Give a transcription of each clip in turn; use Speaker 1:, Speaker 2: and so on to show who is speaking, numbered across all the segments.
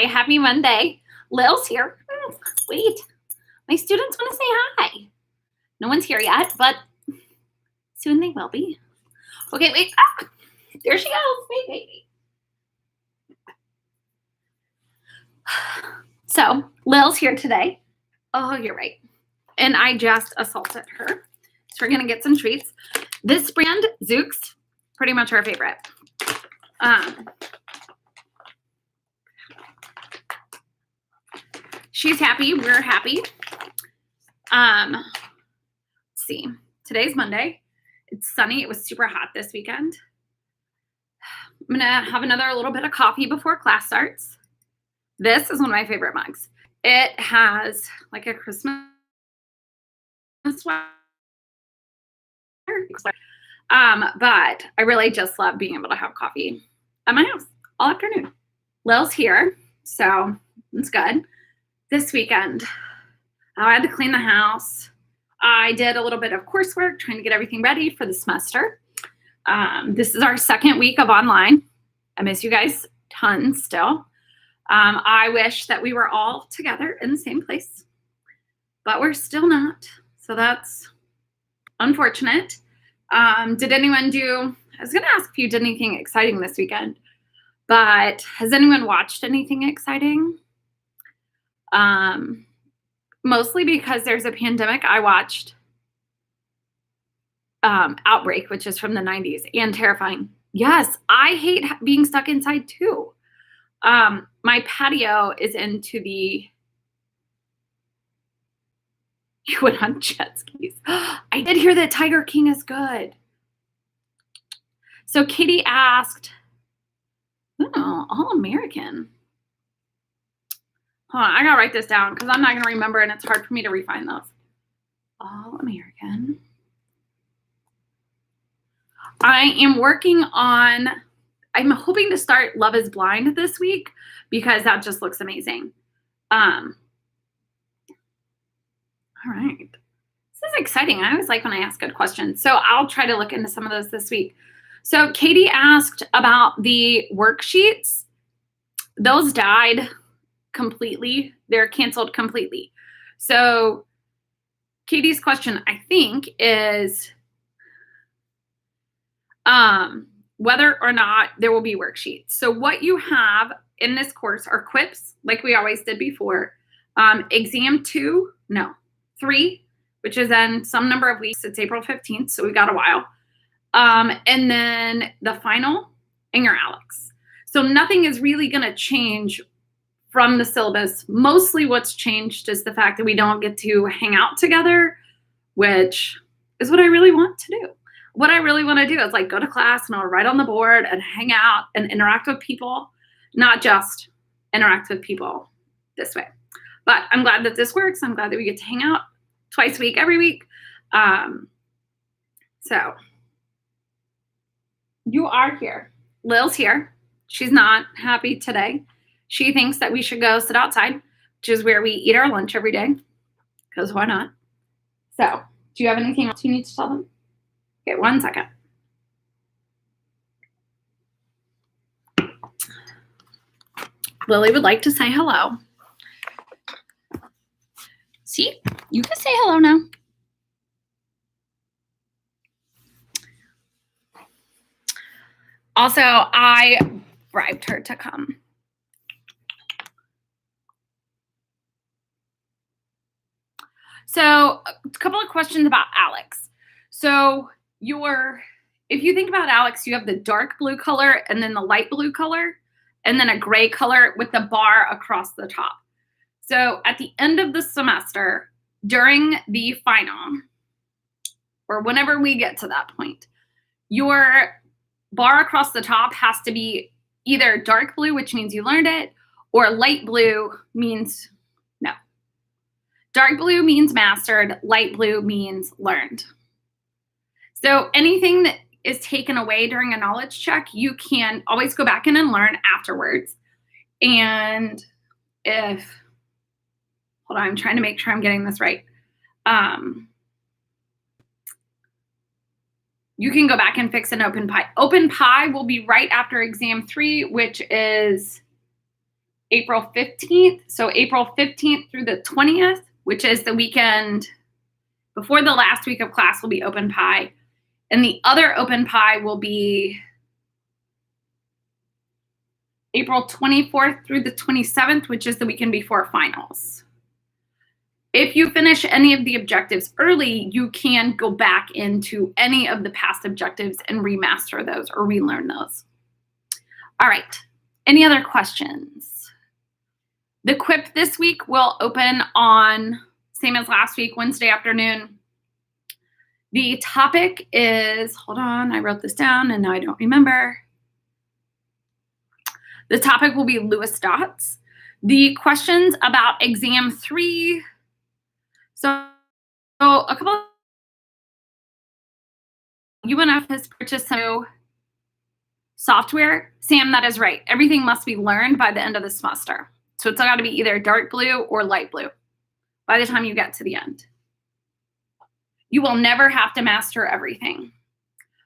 Speaker 1: Hi, happy Monday. Lil's here. Wait, my students want to say hi. No one's here yet, but soon they will be. Okay, wait. Ah, there she goes. Wait. So Lil's here today. Oh, you're right. And I just assaulted her. So we're going to get some treats. This brand, Zooks, pretty much our favorite. She's happy. We're happy. Let's see. Today's Monday. It's sunny. It was super hot this weekend. I'm going to have another little bit of coffee before class starts. This is one of my favorite mugs. It has like a Christmas sweater. But I really just love being able to have coffee at my house all afternoon. Lil's here, so it's good. This weekend, I had to clean the house. I did a little bit of coursework, trying to get everything ready for the semester. This is our second week of online. I miss you guys tons still. I wish that we were all together in the same place, but we're still not. So that's unfortunate. Did anyone I was going to ask if you did anything exciting this weekend, but has anyone watched anything exciting? Mostly because there's a pandemic. I watched Outbreak, which is from the 90s, and terrifying. Yes, I hate being stuck inside too. My patio is into the... You went on jet skis. I did hear that Tiger King is good. So Katie asked, All-American. Hold on, I gotta write this down because I'm not gonna remember and it's hard for me to refine those. All-American. I am working on, I'm hoping to start Love is Blind this week because that just looks amazing. All right. This is exciting. I always like when I ask good questions. So I'll try to look into some of those this week. So Katie asked about the worksheets. Those died completely. They're canceled completely. So Katie's question, I think, is whether or not there will be worksheets. So what you have in this course are quips, like we always did before. Exam 3, which is in some number of weeks. It's April 15th, so we got a while. And then the final and your ALEX. So nothing is really going to change from the syllabus. Mostly what's changed is the fact that we don't get to hang out together, which is what I really want to do. What I really want to do is like go to class and I'll write on the board and hang out and interact with people, not just interact with people this way. But I'm glad that this works. I'm glad that we get to hang out twice a week, every week. So you are here. Lil's here. She's not happy today. She thinks that we should go sit outside, which is where we eat our lunch every day, because why not? So do you have anything else you need to tell them? Okay, 1 second. Lily would like to say hello. See, you can say hello now. Also, I bribed her to come. So a couple of questions about ALEX. So if you think about ALEX, you have the dark blue color and then the light blue color and then a gray color with the bar across the top. So at the end of the semester, during the final, or whenever we get to that point, your bar across the top has to be either dark blue, which means you learned it, or light blue means no. Dark blue means mastered, light blue means learned. So anything that is taken away during a knowledge check, you can always go back in and learn afterwards. And hold on, I'm trying to make sure I'm getting this right. You can go back and fix an OpenPy. OpenPy will be right after exam 3, which is April 15th. So April 15th through the 20th, which is the weekend before the last week of class, will be Open Pi. And the other Open Pi will be April 24th through the 27th, which is the weekend before finals. If you finish any of the objectives early, you can go back into any of the past objectives and remaster those or relearn those. All right, any other questions? The Quip this week will open on, same as last week, Wednesday afternoon. The topic is, hold on, I wrote this down and now I don't remember. The topic will be Lewis dots. The questions about exam 3. So a couple, UNF has purchased some new software. Sam, that is right. Everything must be learned by the end of the semester. So it's got to be either dark blue or light blue by the time you get to the end. You will never have to master everything,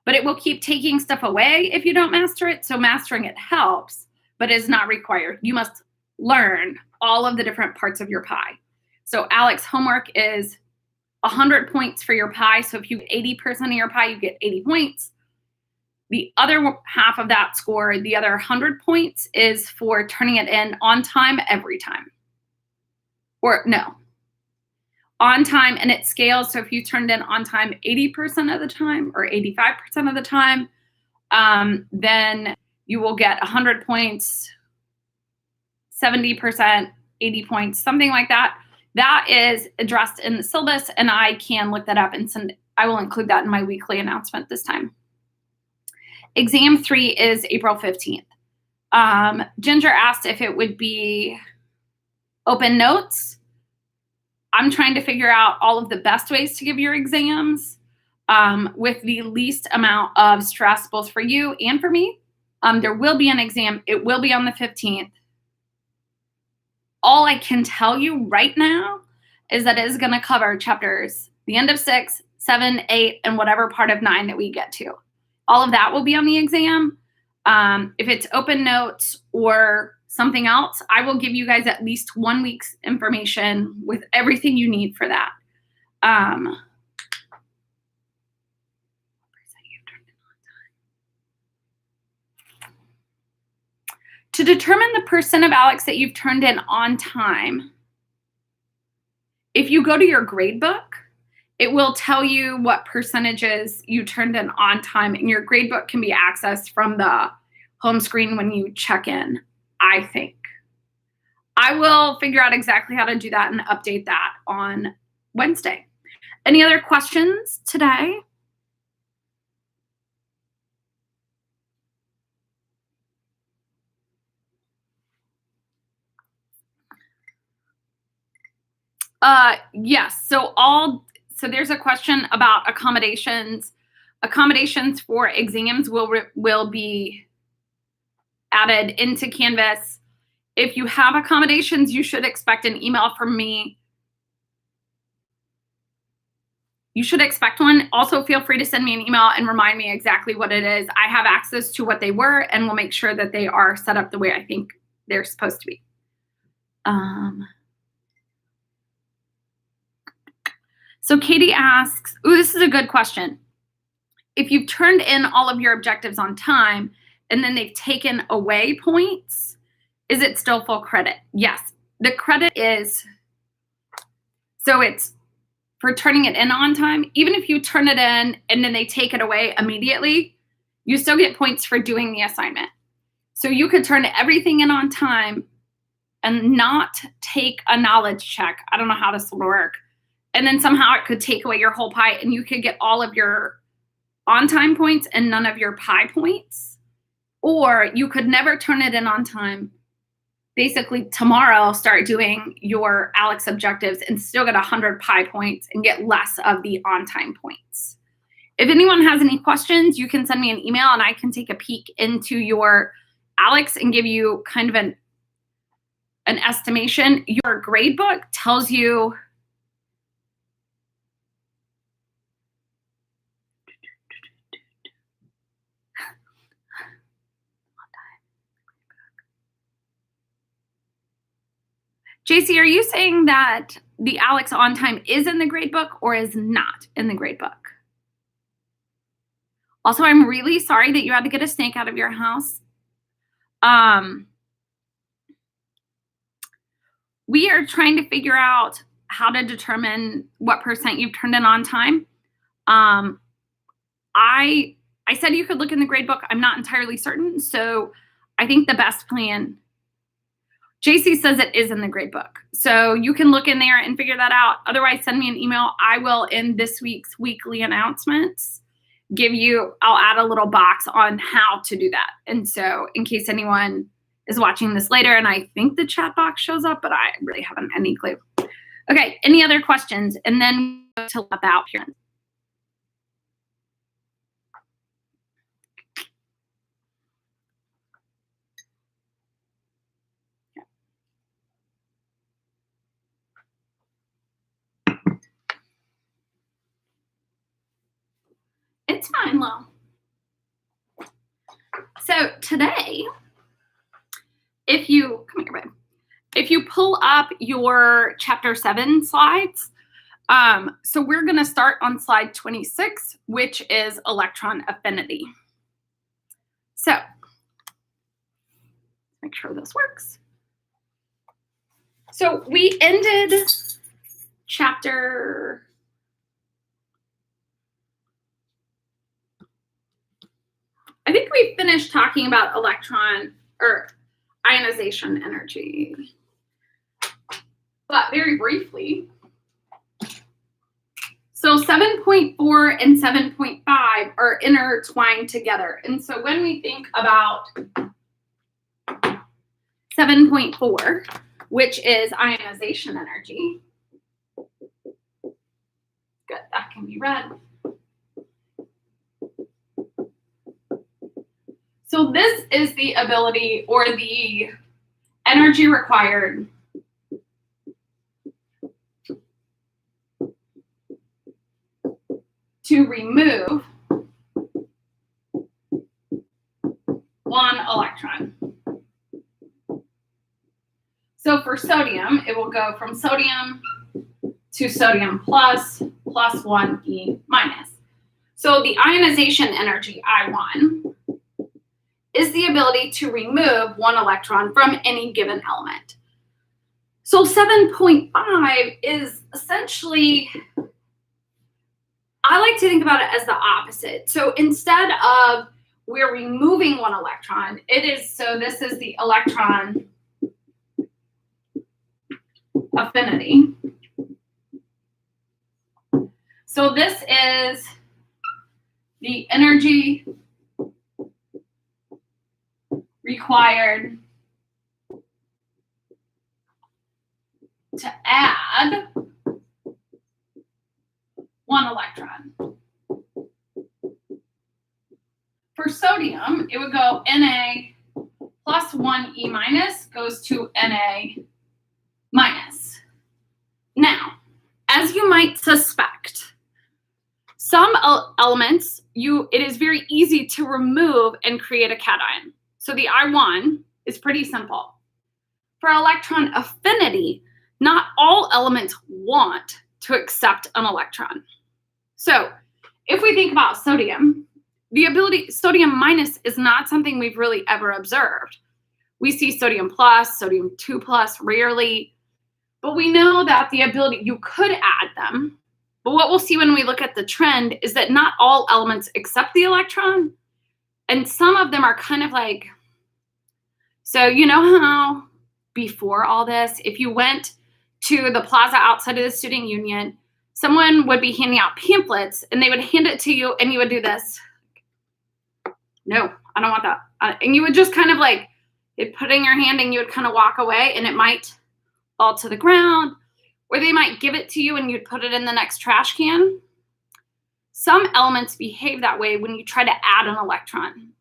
Speaker 1: but it will keep taking stuff away if you don't master it. So mastering it helps, but is not required. You must learn all of the different parts of your pie. So Alex, homework is 100 points for your pie. So if you get 80% of your pie, you get 80 points. The other half of that score, the other 100 points, is for turning it in on time every time. Or no, on time, and it scales. So if you turned in on time 80% of the time or 85% of the time, then you will get 100 points, 70%, 80 points, something like that. That is addressed in the syllabus, and I can look that up and send. I will include that in my weekly announcement this time. Exam 3 is April 15th. Ginger asked if it would be open notes. I'm trying to figure out all of the best ways to give your exams with the least amount of stress, both for you and for me. There will be an exam. It will be on the 15th. All I can tell you right now is that it is going to cover chapters, the end of 6, 7, 8, and whatever part of 9 that we get to. All of that will be on the exam. If it's open notes or something else, I will give you guys at least 1 week's information with everything you need for that. To determine the percent of Alex that you've turned in on time, if you go to your grade book, it will tell you what percentages you turned in on time, and your grade book can be accessed from the home screen when you check in, I think. I will figure out exactly how to do that and update that on Wednesday. Any other questions today? Yes, so there's a question about accommodations. Accommodations for exams will be added into Canvas. If you have accommodations, you should expect an email from me. You should expect one. Also, feel free to send me an email and remind me exactly what it is. I have access to what they were, and we'll make sure that they are set up the way I think they're supposed to be. So Katie asks, ooh, this is a good question. If you've turned in all of your objectives on time and then they've taken away points, is it still full credit? Yes, the credit is, so it's for turning it in on time. Even if you turn it in and then they take it away immediately, you still get points for doing the assignment. So you could turn everything in on time and not take a knowledge check. I don't know how this will work. And then somehow it could take away your whole pie and you could get all of your on-time points and none of your pie points. Or you could never turn it in on time. Basically, tomorrow, start doing your Alex objectives and still get 100 pie points and get less of the on-time points. If anyone has any questions, you can send me an email and I can take a peek into your Alex and give you kind of an estimation. Your grade book tells you JC, are you saying that the Alex on time is in the grade book or is not in the grade book? Also, I'm really sorry that you had to get a snake out of your house. We are trying to figure out how to determine what percent you've turned in on time. I said you could look in the grade book. I'm not entirely certain. So I think the best plan, JC says it is in the grade book. So you can look in there and figure that out. Otherwise, send me an email. I will, in this week's weekly announcements, I'll add a little box on how to do that. And so in case anyone is watching this later, and I think the chat box shows up, but I really haven't any clue. Okay, any other questions? And then to about appearance. It's fine, Lo. So today, if you pull up your chapter 7 slides, so we're going to start on slide 26, which is electron affinity. So make sure this works. So we ended chapter I think we finished talking about electron or ionization energy, but very briefly. So 7.4 and 7.5 are intertwined together. And so when we think about 7.4, which is ionization energy, good, that can be read. So this is the ability or the energy required to remove one electron. So for sodium, it will go from sodium to sodium plus 1 E minus. So the ionization energy, I1, is the ability to remove one electron from any given element. So 7.5 is essentially, I like to think about it as the opposite. So instead of we're removing one electron, this is the electron affinity. So this is the energy required to add one electron. For sodium, it would go Na plus 1 E minus goes to Na minus. Now, as you might suspect, some elements, it is very easy to remove and create a cation. So the I1 is pretty simple. For electron affinity, not all elements want to accept an electron. So if we think about sodium, sodium minus is not something we've really ever observed. We see sodium plus, sodium 2 plus, rarely, but we know that the ability, you could add them, but what we'll see when we look at the trend is that not all elements accept the electron, and some of them are kind of like, so you know how before all this, if you went to the plaza outside of the student union, someone would be handing out pamphlets and they would hand it to you and you would do this. No, I don't want that. And you would just kind of like, you'd put it in your hand and you would kind of walk away and it might fall to the ground, or they might give it to you and you'd put it in the next trash can. Some elements behave that way when you try to add an electron.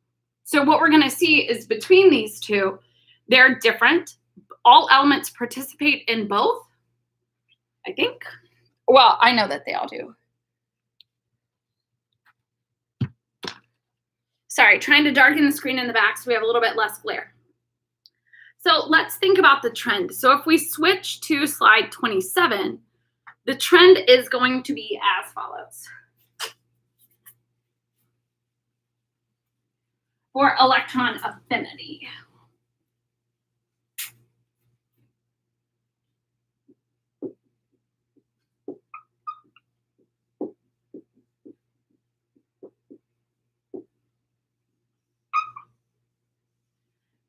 Speaker 1: So what we're going to see is between these two, they're different. All elements participate in both, I think. Well, I know that they all do. Sorry, trying to darken the screen in the back so we have a little bit less glare. So let's think about the trend. So if we switch to slide 27, the trend is going to be as follows. For electron affinity.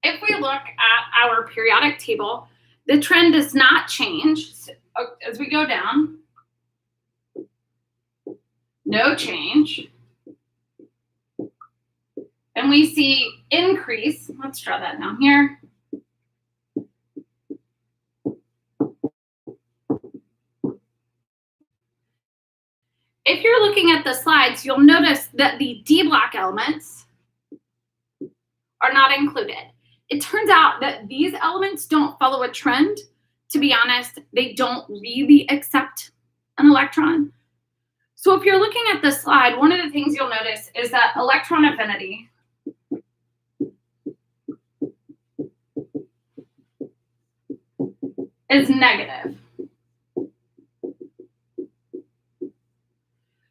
Speaker 1: If we look at our periodic table, the trend does not change as we go down. No change. And we see increase. Let's draw that down here. If you're looking at the slides, you'll notice that the D block elements are not included. It turns out that these elements don't follow a trend. To be honest, they don't really accept an electron. So if you're looking at the slide, one of the things you'll notice is that electron affinity is negative.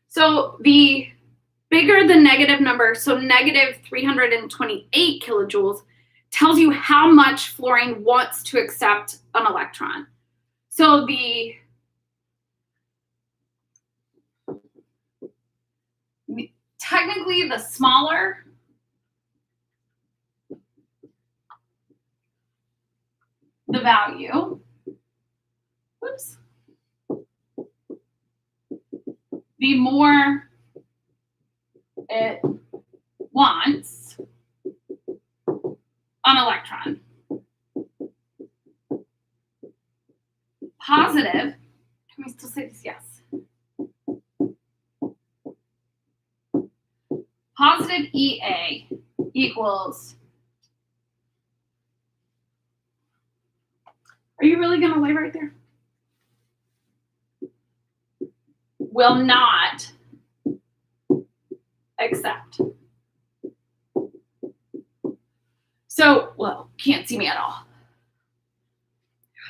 Speaker 1: So the bigger the negative number, so negative 328 kilojoules, tells you how much fluorine wants to accept an electron. So technically the smaller the value, whoops, the more it wants an electron. Positive, can we still say this? Yes. Positive EA equals, are you really going to lay right there? Will not accept. So, well, can't see me at all.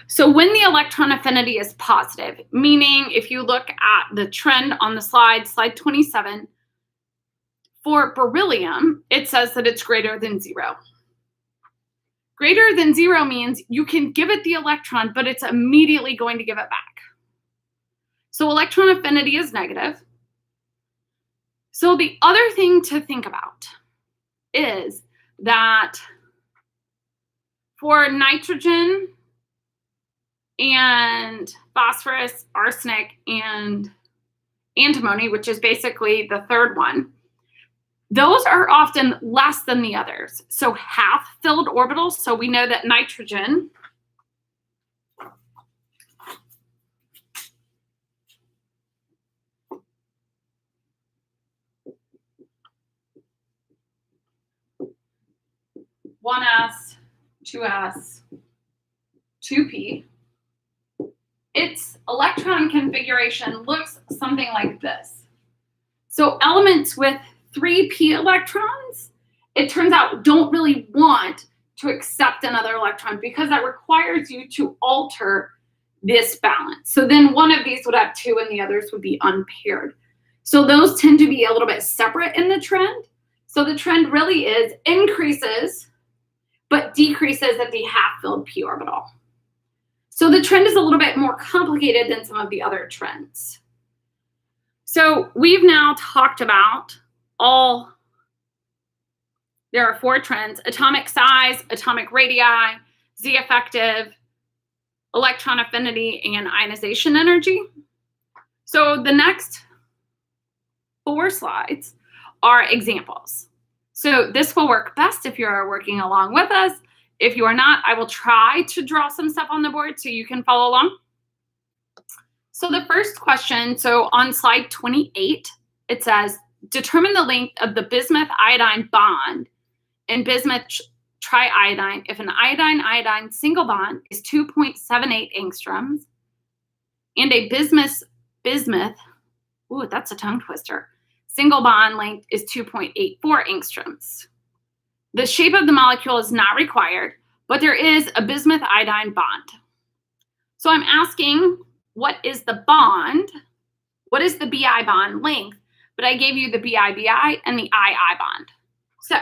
Speaker 1: So when the electron affinity is positive, meaning if you look at the trend on the slide 27, for beryllium, it says that it's greater than 0. Greater than 0 means you can give it the electron, but it's immediately going to give it back. So electron affinity is negative. So the other thing to think about is that for nitrogen and phosphorus, arsenic, and antimony, which is basically the third one, those are often less than the others. So half-filled orbitals, so we know that nitrogen one S, 2S, 2P. Its electron configuration looks something like this. So elements with 3p electrons, it turns out, don't really want to accept another electron because that requires you to alter this balance. So then one of these would have 2 and the others would be unpaired. So those tend to be a little bit separate in the trend. So the trend really is increases, but decreases at the half-filled p orbital. So the trend is a little bit more complicated than some of the other trends. So we've now talked about there are 4 trends: atomic size, atomic radii, Z effective, electron affinity, and ionization energy. So the next 4 slides are examples. So this will work best if you're working along with us. If you are not, I will try to draw some stuff on the board so you can follow along. So the first question, so on slide 28, it says, determine the length of the bismuth-iodine bond in bismuth triiodine if an iodine-iodine single bond is 2.78 angstroms and a bismuth, ooh, that's a tongue twister, single bond length is 2.84 angstroms. The shape of the molecule is not required. but there is a bismuth iodine bond. So I'm asking, what is the bond? What is the Bi bond length? But I gave you the Bi-Bi and the II bond. So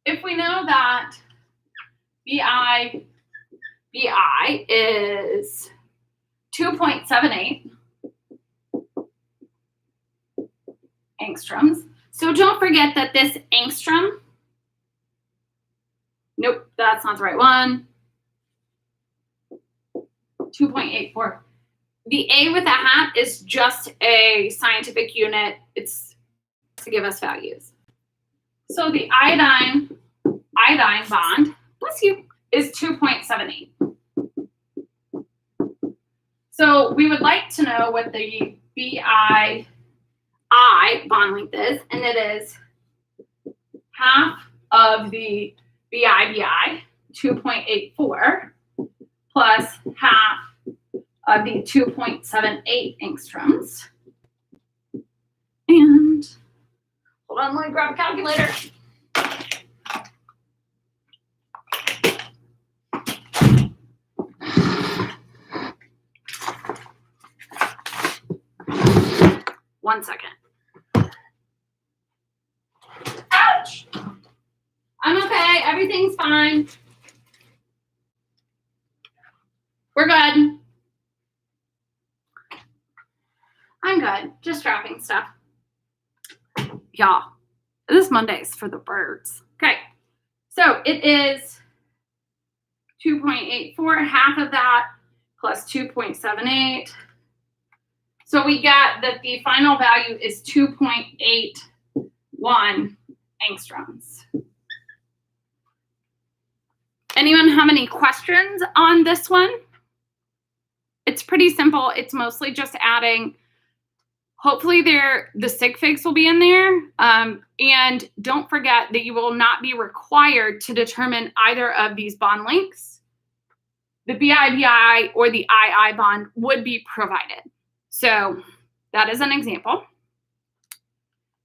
Speaker 1: if we know that Bi-Bi is 2.78 angstroms. So don't forget that this angstrom, nope, that's not the right one. 2.84. The A with a hat is just a scientific unit. It's to give us values. So the iodine bond, bless you, is 2.78. So we would like to know what the Bi bond length is, and it is half of the Bi-Bi, 2.84, plus half of the 2.78 angstroms. And hold on, let me grab a calculator. One second. Ouch! I'm okay. Everything's fine. We're good. I'm good. Just wrapping stuff. Y'all, this Monday's for the birds. Okay. So it is 2.84, half of that plus 2.78. So we got that the final value is 2.81 angstroms. Anyone have any questions on this one? It's pretty simple. It's mostly just adding. Hopefully the sig figs will be in there. And don't forget that you will not be required to determine either of these bond lengths. The Bi-Bi or the II bond would be provided. So that is an example.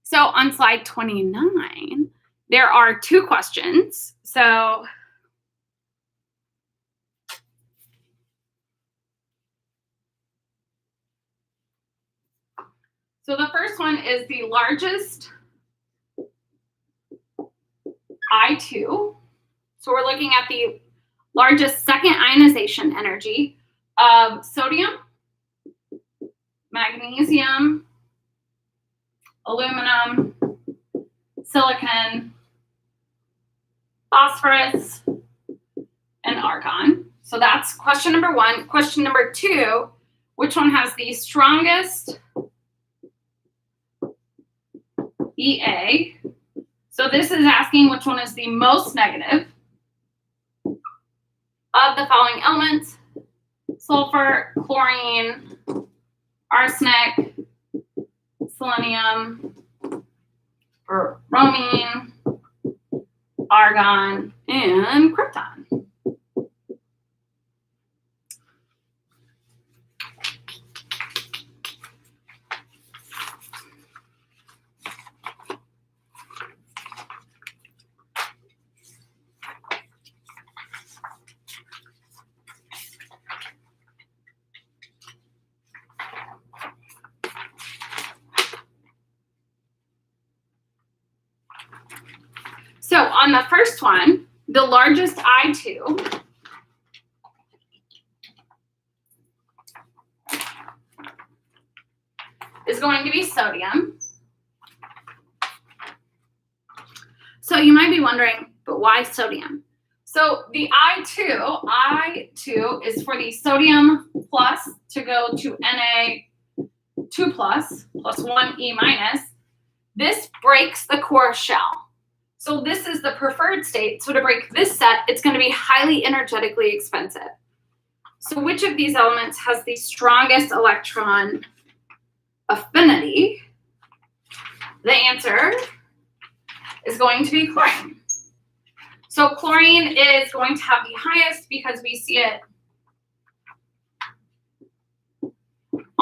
Speaker 1: So on slide 29, there are two questions. So the first one is the largest I2. So we're looking at the largest second ionization energy of sodium, magnesium, aluminum, silicon, phosphorus, and argon. So that's question number one. Question number two, which one has the strongest EA? So this is asking which one is the most negative of the following elements: sulfur, chlorine, arsenic, selenium, bromine, argon, and krypton. So on the first one, the largest I2 is going to be sodium. So you might be wondering, but why sodium? So the I2 is for the sodium plus to go to Na2 plus 1 E minus. This breaks the core shell. So this is the preferred state. So to break this set, it's going to be highly energetically expensive. So which of these elements has the strongest electron affinity? The answer is going to be chlorine. So chlorine is going to have the highest because we see it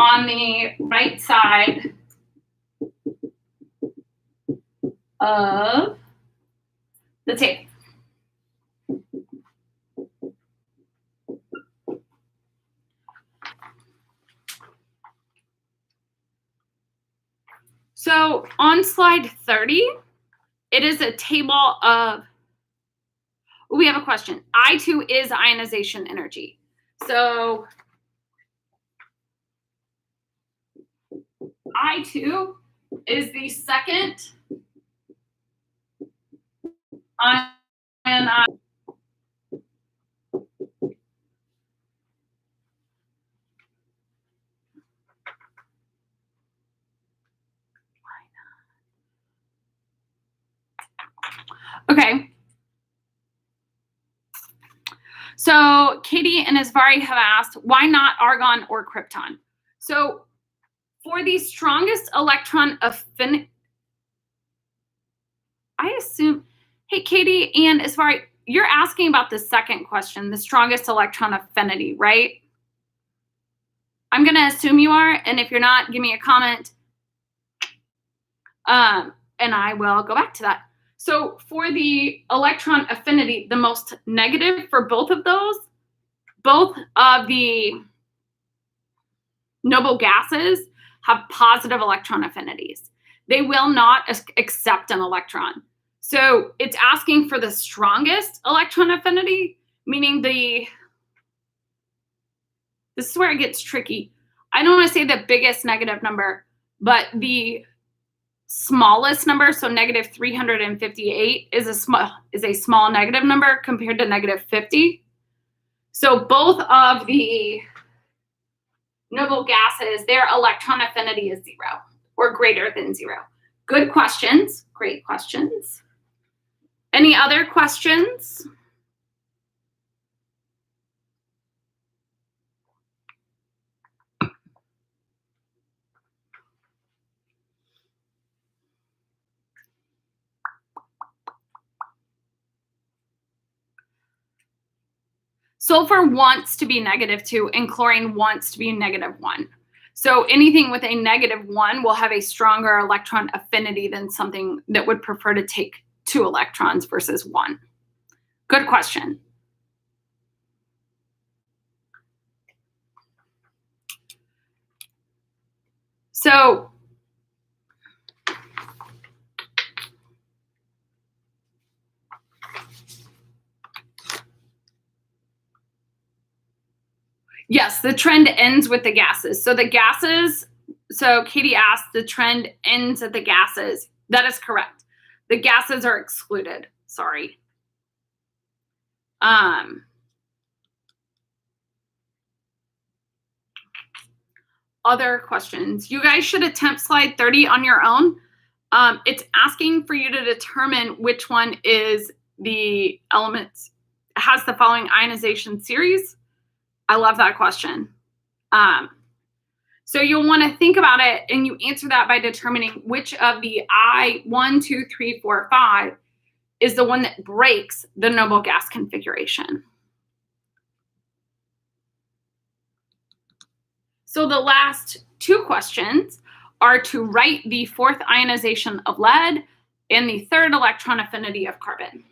Speaker 1: on the right side of the table. So on slide 30, it is a table of, we have a question. I2 is ionization energy. So I2 is the second ion. Okay. So Katie and Isvari have asked, why not argon or krypton? So for the strongest electron affinity, I assume, hey, Katie and Isvari, you're asking about the second question, the strongest electron affinity, right? I'm going to assume you are, and if you're not, give me a comment, and I will go back to that. So for the electron affinity, the most negative for both of those, both of the noble gases have positive electron affinities. They will not accept an electron. So it's asking for the strongest electron affinity, meaning this is where it gets tricky. I don't want to say the biggest negative number, but the smallest number, so negative 358 is a small negative number compared to negative 50. So both of the noble gases, their electron affinity is 0 or greater than 0. Good questions, great questions. Any other questions? Sulfur wants to be -2 and chlorine wants to be -1. So anything with a -1 will have a stronger electron affinity than something that would prefer to take 2 electrons versus 1. Good question. So yes, the trend ends with the gases. So the gases, so Katie asked, the trend ends at the gases. That is correct. The gases are excluded, sorry. Other questions? You guys should attempt slide 30 on your own. It's asking for you to determine which one is the elements, has the following ionization series. I love that question. So you'll want to think about it and you answer that by determining which of the I1, 2, 3, 4, 5 is the one that breaks the noble gas configuration. So the last 2 questions are to write the 4th ionization of lead and the 3rd electron affinity of carbon.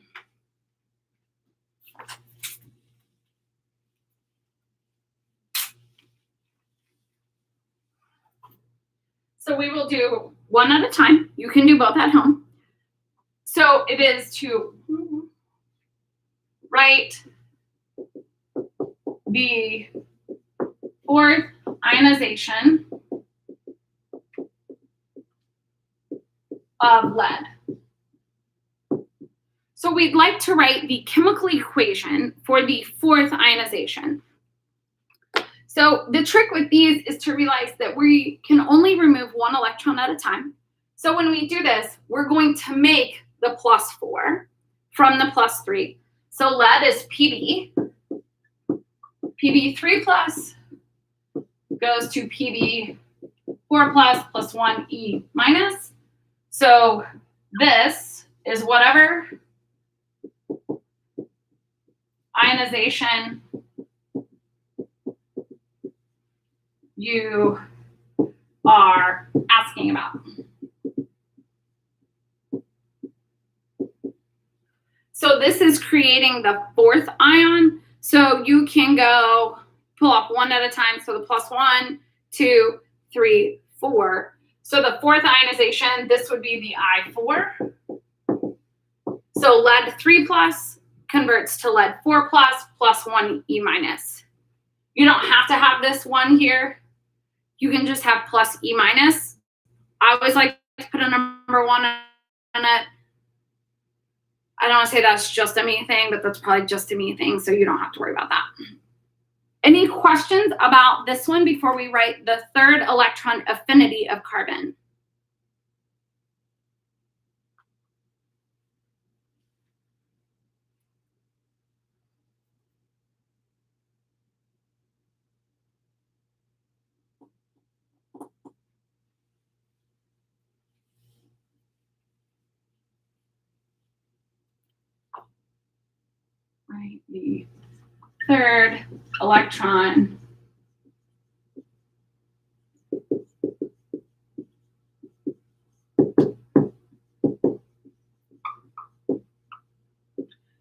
Speaker 1: So we will do one at a time. You can do both at home. So it is to write the 4th ionization of lead. So we'd like to write the chemical equation for the 4th ionization. So the trick with these is to realize that we can only remove 1 electron at a time. So when we do this, we're going to make the +4 from the +3. So lead is Pb. Pb3 plus goes to Pb4 plus 1E minus. So this is whatever ionization you are asking about. So this is creating the fourth ion. So you can go pull up one at a time. So the +1, 2, 3, 4. So the fourth ionization, this would be the I4. So lead 3+ converts to lead 4+ +1 E-. You don't have to have this one here. You can just have +E-. I always like to put a number 1 on it. I don't want to say that's just a me thing, but that's probably just a me thing, so you don't have to worry about that. Any questions about this one before we write the third electron affinity of carbon? Right, the third electron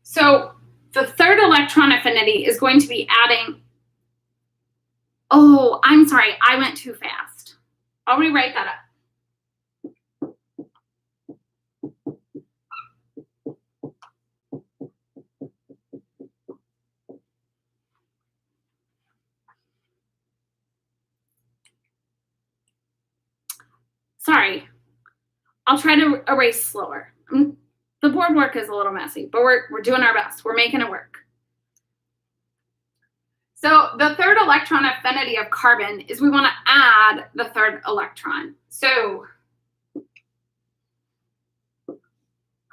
Speaker 1: so the third electron affinity is going to be adding, oh, I'm sorry, I went too fast. I'll rewrite that up. Sorry, I'll try to erase slower. The board work is a little messy, but we're doing our best. We're making it work. So the third electron affinity of carbon is we want to add the third electron. So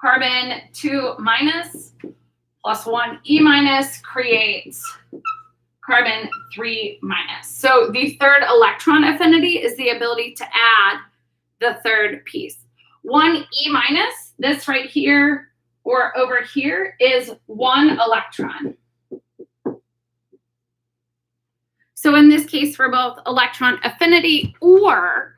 Speaker 1: carbon 2- +1 E- creates carbon 3-. So the third electron affinity is the ability to add the third piece. 1 E-, this right here or over here, is 1 electron. So in this case, for both electron affinity or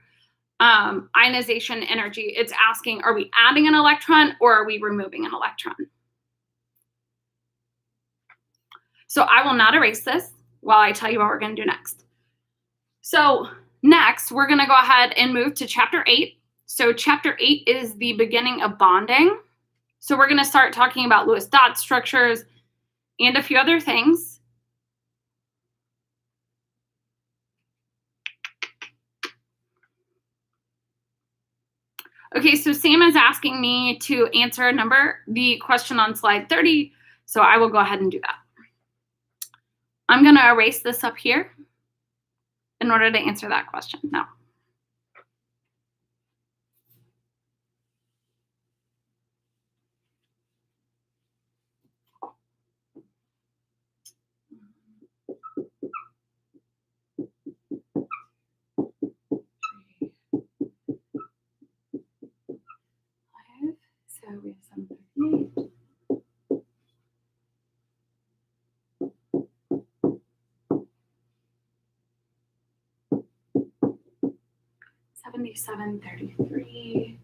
Speaker 1: ionization energy, it's asking, are we adding an electron or are we removing an electron? So I will not erase this while I tell you what we're going to do next. So next, we're going to go ahead and move to chapter 8. So chapter 8 is the beginning of bonding. So we're going to start talking about Lewis dot structures and a few other things. Okay, so Sam is asking me to answer the question on slide 30. So I will go ahead and do that. I'm going to erase this up here in order to answer that question. No. So we have 738. $77.33,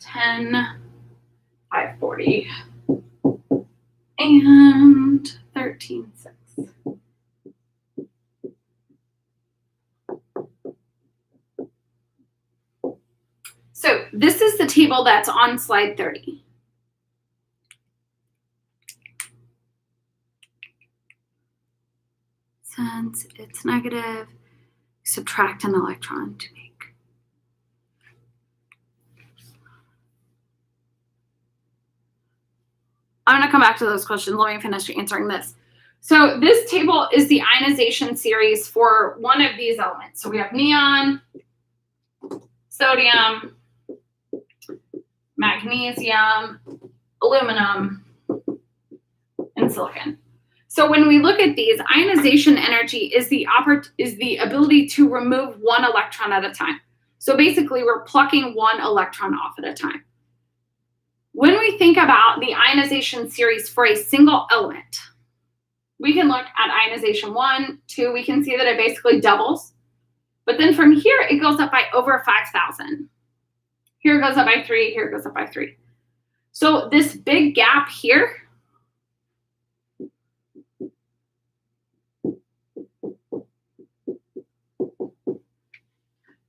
Speaker 1: 10, 540, and 13.6. So this is the table that's on slide 30. Since it's negative, subtract an electron to make. I'm going to come back to those questions. Let me finish answering this. So this table is the ionization series for one of these elements. So we have neon, sodium, magnesium, aluminum, and silicon. So when we look at these, ionization energy is the ability to remove one electron at a time. So basically, we're plucking one electron off at a time. When we think about the ionization series for a single element, we can look at ionization 1, 2. We can see that it basically doubles. But then from here, it goes up by over 5,000. Here it goes up by 3, here it goes up by 3. So this big gap here,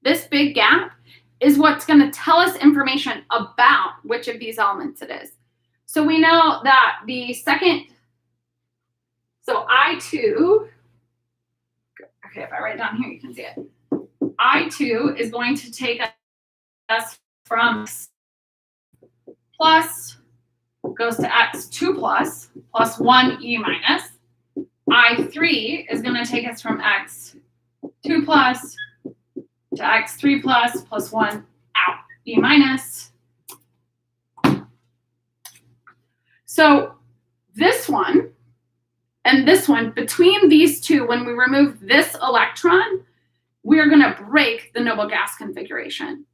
Speaker 1: this big gap is what's going to tell us information about which of these elements it is. So we know that the second, so I2, okay, if I write down here, you can see it. I2 is going to take us from plus goes to x2 plus 1e minus. I3 is going to take us from x2 plus to x3 plus 1 out, e minus. So this one and this one, between these two, when we remove this electron, we're going to break the noble gas configuration.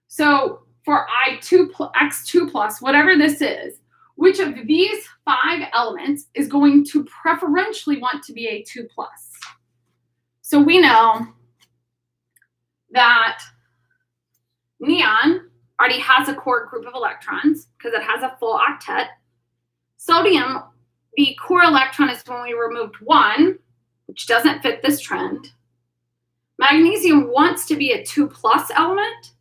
Speaker 1: So for I2 x2 plus, whatever this is, which of these 5 elements is going to preferentially want to be a 2 plus? So we know that neon already has a core group of electrons because it has a full octet. Sodium, the core electron is when we removed 1, which doesn't fit this trend. Magnesium wants to be a 2 plus element.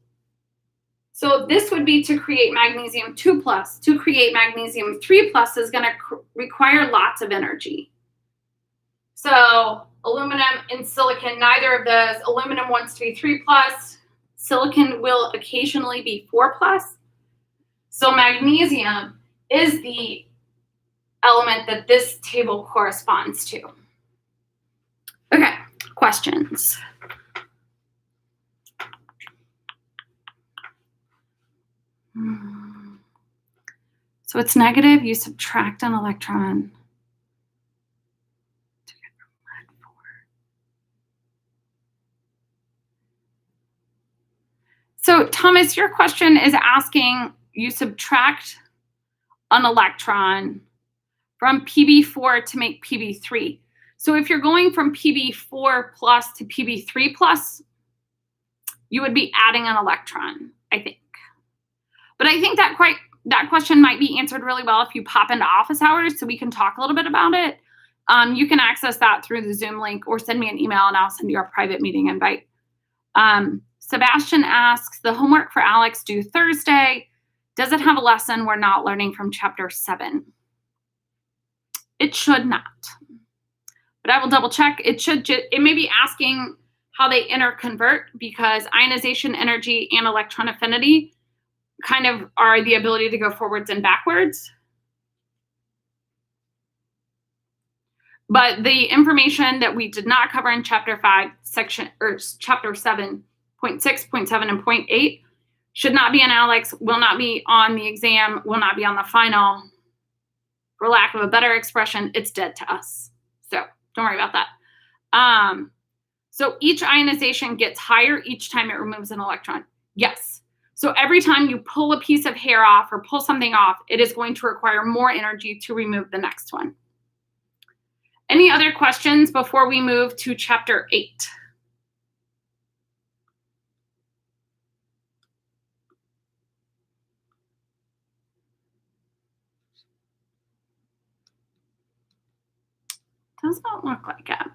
Speaker 1: So this would be to create magnesium 2 plus. To create magnesium 3 plus is going to require lots of energy. So aluminum and silicon, neither of those. Aluminum wants to be 3 plus. Silicon will occasionally be 4 plus. So magnesium is the element that this table corresponds to. Okay, questions? So it's negative, you subtract an electron to get from lead 4. So Thomas, your question is asking you subtract an electron from PB4 to make PB3. So if you're going from PB4 plus to PB3 plus, you would be adding an electron, I think. But I think that question might be answered really well if you pop into office hours so we can talk a little bit about it. You can access that through the Zoom link or send me an email and I'll send you a private meeting invite. Sebastian asks, the homework for Alex due Thursday, does it have a lesson we're not learning from chapter 7? It should not. But I will double check. It may be asking how they interconvert because ionization energy and electron affinity kind of are the ability to go forwards and backwards. But the information that we did not cover in chapter 5, chapter 7.6, 0.7, and 0.8 should not be in Alex, will not be on the exam, will not be on the final. For lack of a better expression, it's dead to us. So don't worry about that. So each ionization gets higher each time it removes an electron. Yes. So every time you pull a piece of hair off or pull something off, it is going to require more energy to remove the next one. Any other questions before we move to chapter 8? Does not look like it.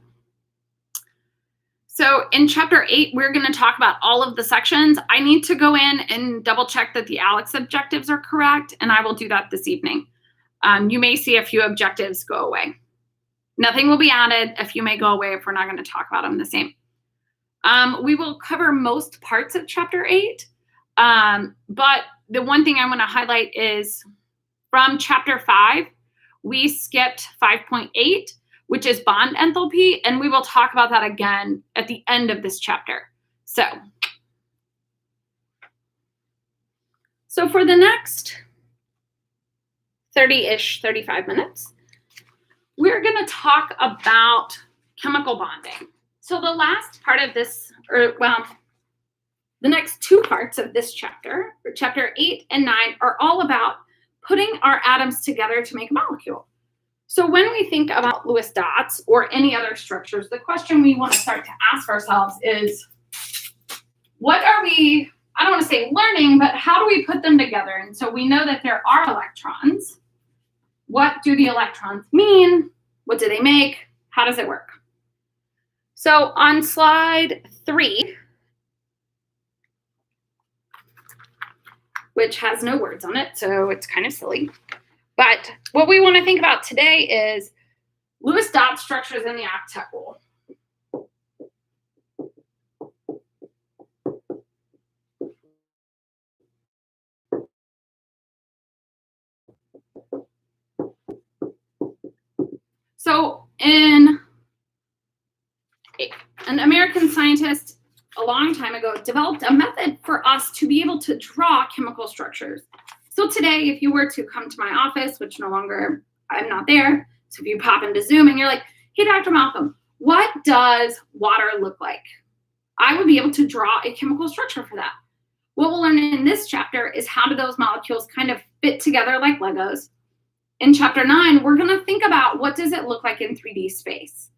Speaker 1: So in chapter 8, we're going to talk about all of the sections. I need to go in and double check that the Alex objectives are correct, and I will do that this evening. You may see a few objectives go away. Nothing will be added. A few may go away if we're not going to talk about them the same. We will cover most parts of chapter 8, but the one thing I want to highlight is from chapter 5, we skipped 5.8, which is bond enthalpy, and we will talk about that again at the end of this chapter. So for the next 30-ish, 35 minutes, we're going to talk about chemical bonding. So the last part of this, the next 2 parts of this chapter, or chapter 8 and 9, are all about putting our atoms together to make a molecule. So when we think about Lewis dots or any other structures, the question we want to start to ask ourselves is, what are we, I don't want to say learning, but how do we put them together? And so we know that there are electrons. What do the electrons mean? What do they make? How does it work? So on slide 3, which has no words on it, so it's kind of silly. But what we want to think about today is Lewis dot structures in the octet rule. So an American scientist a long time ago developed a method for us to be able to draw chemical structures. So today, if you were to come to my office, which no longer, I'm not there, so if you pop into Zoom and you're like, hey, Dr. Malcolm, what does water look like? I would be able to draw a chemical structure for that. What we'll learn in this chapter is how do those molecules kind of fit together like Legos. In chapter 9, we're going to think about what does it look like in 3D space.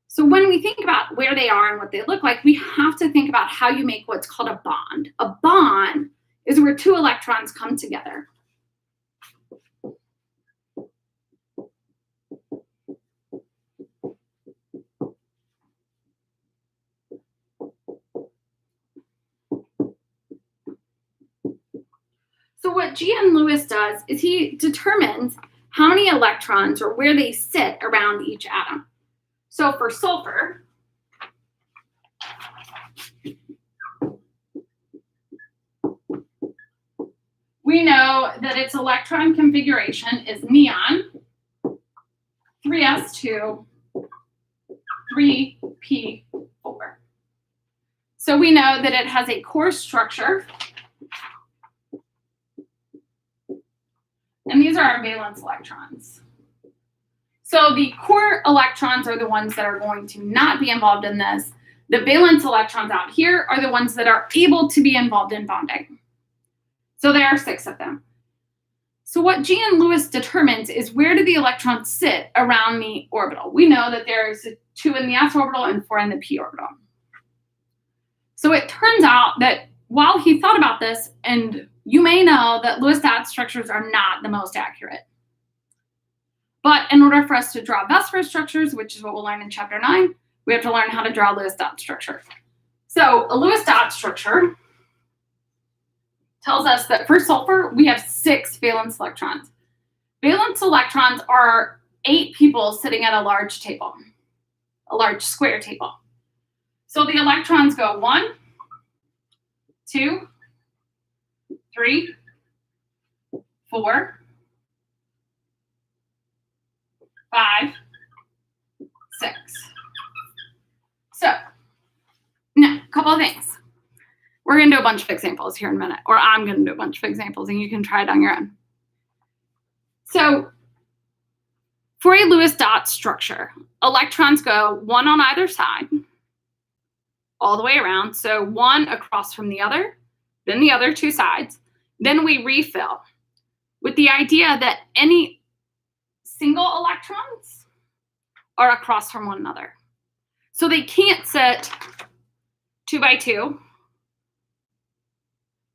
Speaker 1: So when we think about where they are and what they look like, we have to think about how you make what's called a bond. A bond is where two electrons come together. So what G.N. Lewis does is he determines how many electrons or where they sit around each atom. So for sulfur, we know that its electron configuration is neon, 3s2, 3p4. So we know that it has a core structure, and these are our valence electrons. So the core electrons are the ones that are going to not be involved in this. The valence electrons out here are the ones that are able to be involved in bonding. So there are 6 of them. So what G.N. Lewis determines is where do the electrons sit around the orbital. We know that there's 2 in the s orbital and 4 in the p orbital. So it turns out that while he thought about this, and you may know that Lewis dot structures are not the most accurate. But in order for us to draw Vesper structures, which is what we'll learn in chapter 9, we have to learn how to draw a Lewis dot structure. So a Lewis dot structure tells us that for sulfur, we have 6 valence electrons. Valence electrons are 8 people sitting at a large table, a large square table. So the electrons go 1, 2, 3, 4, 5, 6. So now, a couple of things. We're going to do a bunch of examples here in a minute, or I'm going to do a bunch of examples, and you can try it on your own. So for a Lewis dot structure, electrons go 1 on either side, all the way around. So 1 across from the other, then the other 2 sides. Then we refill with the idea that any single electrons are across from one another. So they can't sit 2 by 2.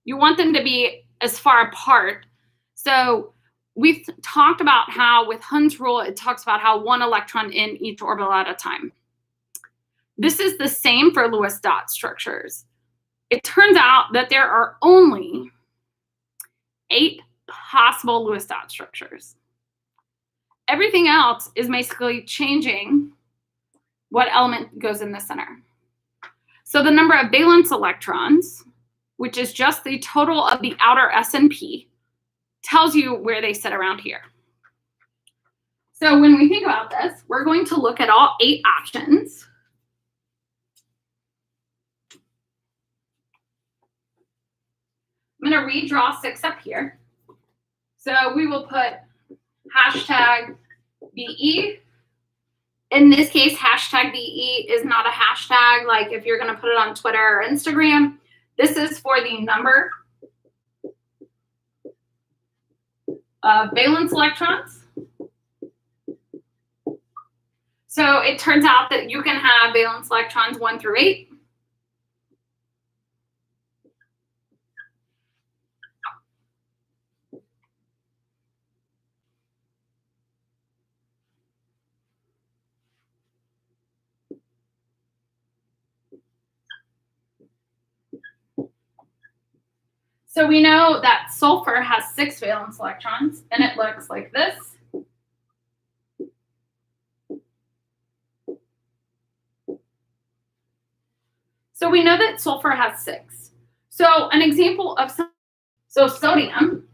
Speaker 1: You want them to be as far apart. So we've talked about how with Hund's rule, it talks about how 1 electron in each orbital at a time. This is the same for Lewis dot structures. It turns out that there are only 8 possible Lewis dot structures. Everything else is basically changing what element goes in the center. So the number of valence electrons, which is just the total of the outer S and P, tells you where they sit around here. So when we think about this, we're going to look at all 8 options. I'm going to redraw 6 up here. So we will put hashtag BE. In this case, hashtag BE is not a hashtag like if you're going to put it on Twitter or Instagram. This is for the number of valence electrons So it turns out that you can have valence electrons 1 through 8. So we know that sulfur has 6 valence electrons, and it looks like this. So we know that sulfur has 6. So an example of sodium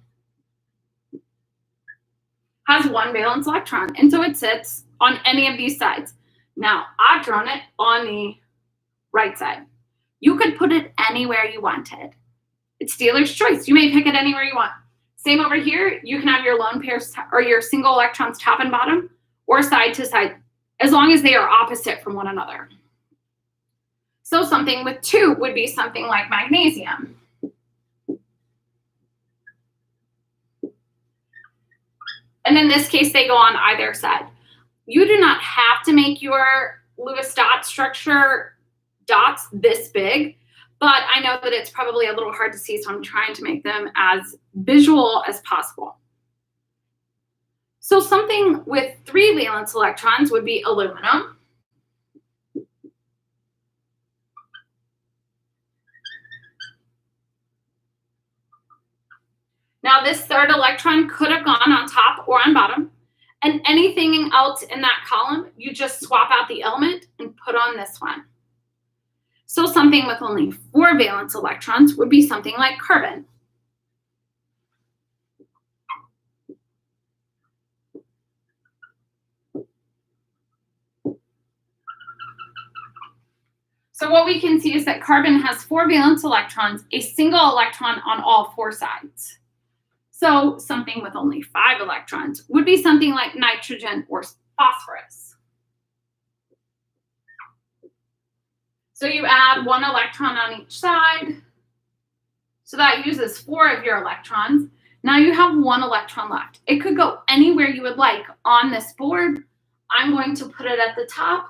Speaker 1: has 1 valence electron, and so it sits on any of these sides. Now, I've drawn it on the right side. You could put it anywhere you wanted. It's dealer's choice. You may pick it anywhere you want. Same over here. You can have your lone pairs or your single electrons top and bottom or side to side, as long as they are opposite from one another. So something with 2 would be something like magnesium. And in this case, they go on either side. You do not have to make your Lewis dot structure dots this big, but I know that it's probably a little hard to see, so I'm trying to make them as visual as possible. So something with 3 valence electrons would be aluminum. Now this 3rd electron could have gone on top or on bottom, and anything else in that column, you just swap out the element and put on this one. So something with only 4 valence electrons would be something like carbon. So what we can see is that carbon has 4 valence electrons, a single electron on all 4 sides. So something with only 5 electrons would be something like nitrogen or phosphorus. So you add 1 electron on each side. So that uses 4 of your electrons. Now you have 1 electron left. It could go anywhere you would like on this board. I'm going to put it at the top,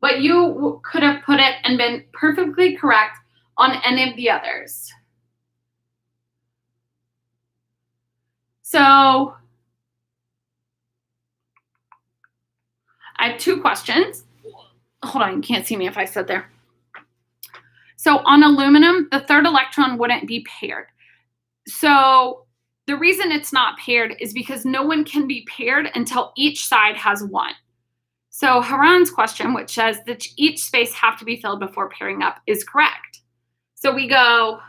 Speaker 1: but you could have put it and been perfectly correct on any of the others. So I have 2 questions. Hold on, you can't see me if I sit there. So on aluminum, the 3rd electron wouldn't be paired. So the reason it's not paired is because no one can be paired until each side has 1. So Haran's question, which says that each space have to be filled before pairing up, is correct. So we go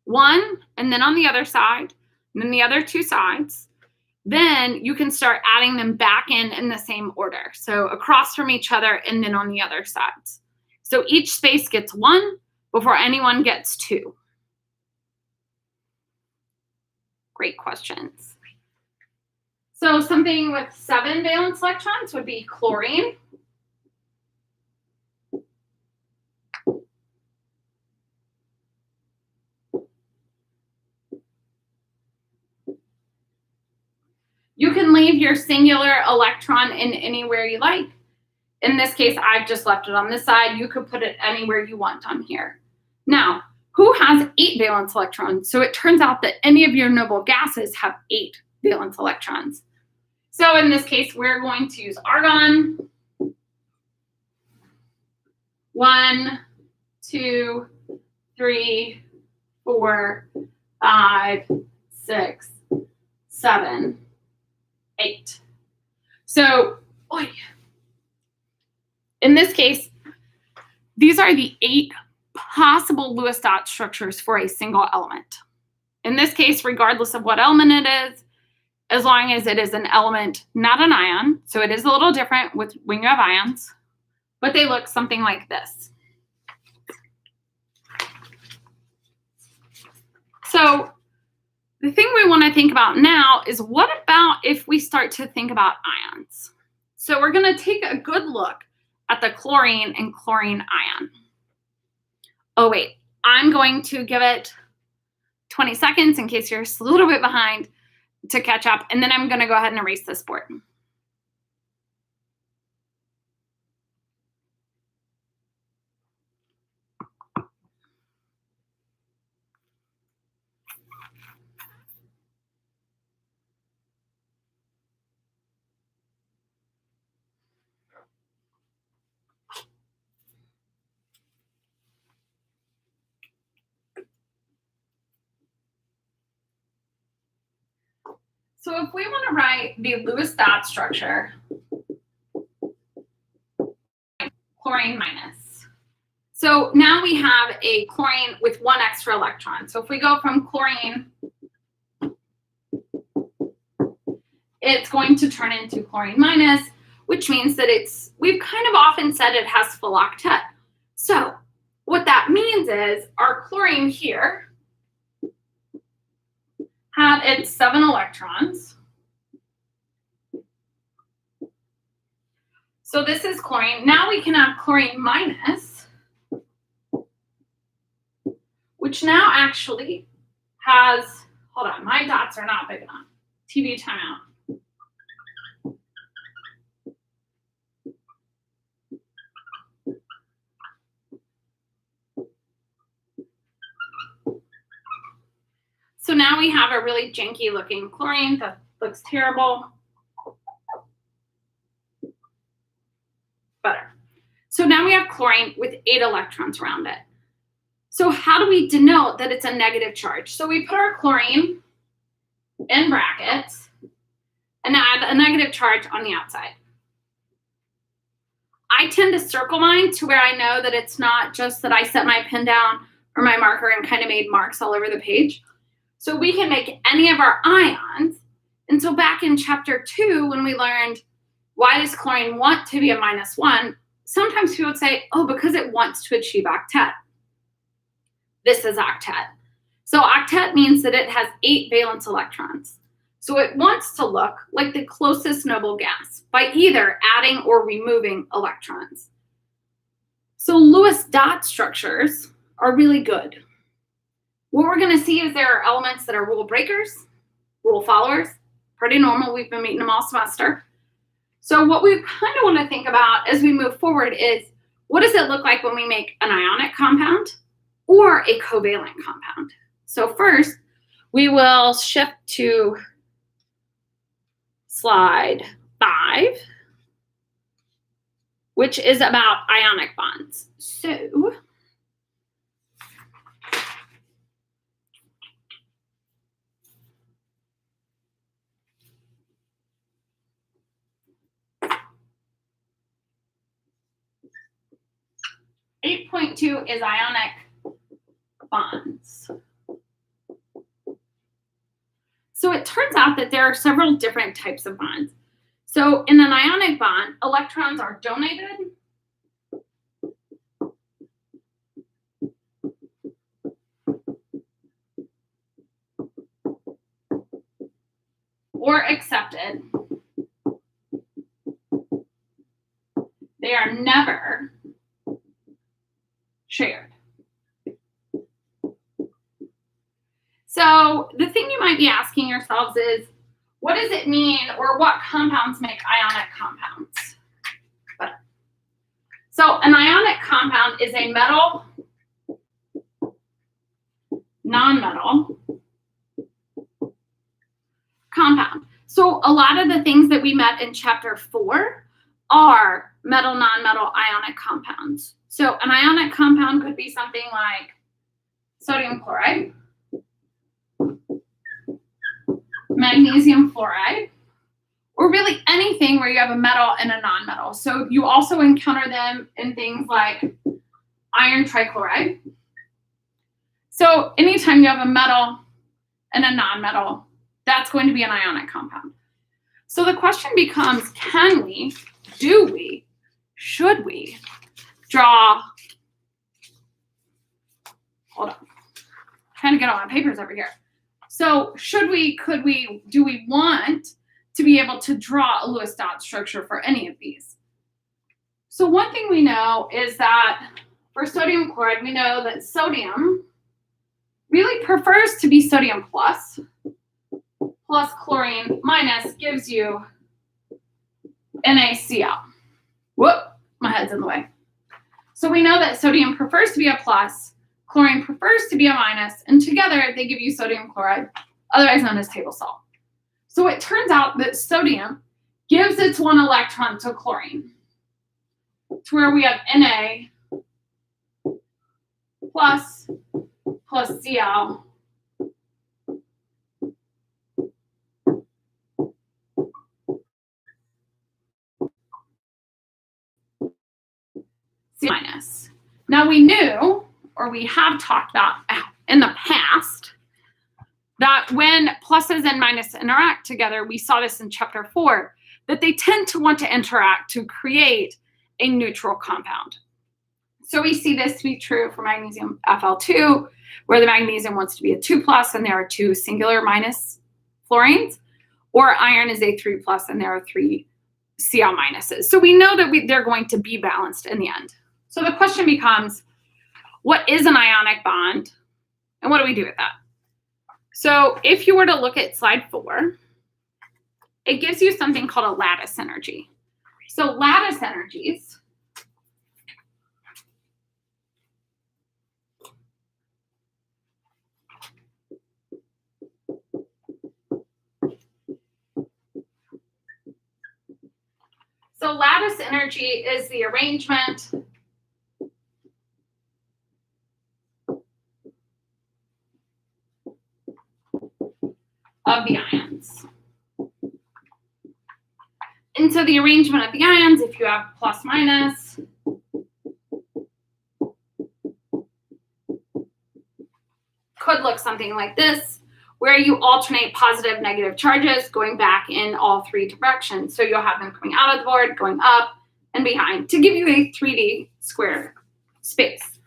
Speaker 1: 1, and then on the other side, and then the other 2 sides. Then you can start adding them back in the same order. So across from each other and then on the other sides. So each space gets 1 before anyone gets 2. Great questions. So something with 7 valence electrons would be chlorine. You can leave your singular electron in anywhere you like. In this case, I've just left it on this side. You could put it anywhere you want on here. Now, who has 8 valence electrons? So it turns out that any of your noble gases have 8 valence electrons. So in this case, we're going to use argon. 1, 2, 3, 4, 5, 6, 7, 8. So in this case, these are the 8 possible Lewis dot structures for a single element. In this case, regardless of what element it is, as long as it is an element, not an ion. So it is a little different when you have ions, but they look something like this. So the thing we want to think about now is, what about if we start to think about ions? So we're going to take a good look at the chlorine and chlorine ion. Oh wait, I'm going to give it 20 seconds in case you're a little bit behind to catch up, and then I'm going to go ahead and erase this board. So if we want to write the Lewis dot structure, chlorine minus. So now we have a chlorine with one extra electron. So if we go from chlorine, it's going to turn into chlorine minus, which means that we've kind of often said it has full octet. So what that means is our chlorine here had its 7 electrons. So this is chlorine. Now we can have chlorine minus, which now actually has, hold on, my dots are not big enough. TV timeout. So now we have a really janky looking chlorine that looks terrible. Better. So now we have chlorine with 8 electrons around it. So how do we denote that it's a negative charge? So we put our chlorine in brackets and add a negative charge on the outside. I tend to circle mine to where I know that it's not just that I set my pen down or my marker and kind of made marks all over the page. So we can make any of our ions. And so back in chapter 2, when we learned why does chlorine want to be a -1, sometimes people would say, oh, because it wants to achieve octet. This is octet. So octet means that it has 8 valence electrons. So it wants to look like the closest noble gas by either adding or removing electrons. So Lewis dot structures are really good. What we're going to see is there are elements that are rule breakers, rule followers, pretty normal. We've been meeting them all semester. So what we kind of want to think about as we move forward is, what does it look like when we make an ionic compound or a covalent compound? So first, we will shift to slide 5, which is about ionic bonds. So (8.2) is ionic bonds. So it turns out that there are several different types of bonds. So in an ionic bond, electrons are donated or accepted. They are never shared. So the thing you might be asking yourselves is, what does it mean, or what compounds make ionic compounds? So an ionic compound is a metal, non-metal compound. So a lot of the things that we met in chapter 4 are metal, non-metal ionic compounds. So an ionic compound could be something like sodium chloride, magnesium fluoride, or really anything where you have a metal and a non-metal. So you also encounter them in things like iron trichloride. So anytime you have a metal and a non-metal, that's going to be an ionic compound. So the question becomes, can we, do we, should we draw, hold on, I'm trying to get all my papers over here. So should we, could we, do we want to be able to draw a Lewis dot structure for any of these? So one thing we know is that for sodium chloride, we know that sodium really prefers to be sodium plus chlorine minus gives you NaCl. Whoop, my head's in the way. So we know that sodium prefers to be a plus, chlorine prefers to be a minus, and together they give you sodium chloride, otherwise known as table salt. So it turns out that sodium gives its 1 electron to chlorine, to where we have Na plus Cl. C minus. Now we knew, or we have talked about in the past, that when pluses and minuses interact together, we saw this in chapter 4, that they tend to want to interact to create a neutral compound. So we see this to be true for magnesium Fl2, where the magnesium wants to be a 2+ and there are 2 singular minus fluorines, or iron is a 3+ and there are 3 Cl minuses. So we know that they're going to be balanced in the end. So the question becomes, what is an ionic bond and what do we do with that? So if you were to look at slide 4, it gives you something called a lattice energy. So lattice energies is the arrangement of the ions. And so the arrangement of the ions, if you have plus minus, could look something like this, where you alternate positive, negative charges going back in all 3 directions. So you'll have them coming out of the board, going up and behind to give you a 3D square space.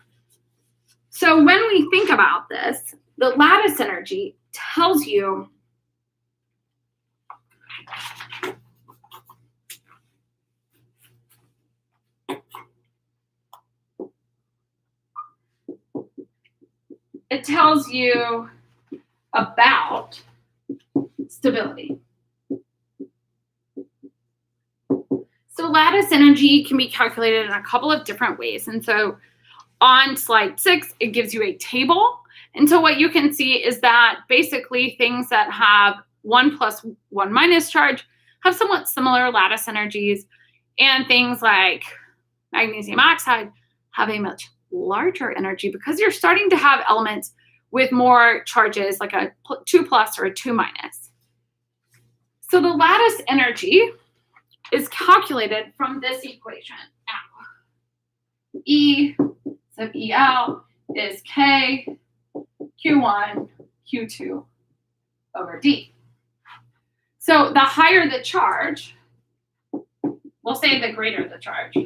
Speaker 1: So when we think about this, the lattice energy tells you about stability. So lattice energy can be calculated in a couple of different ways. And so on slide 6, it gives you a table. And so what you can see is that basically things that have 1 plus 1 minus charge have somewhat similar lattice energies, and things like magnesium oxide have a much larger energy because you're starting to have elements with more charges, like a 2+ or a 2-. So the lattice energy is calculated from this equation. E sub EL is K Q1 Q2 over D. So the higher the charge, we'll say the greater the charge.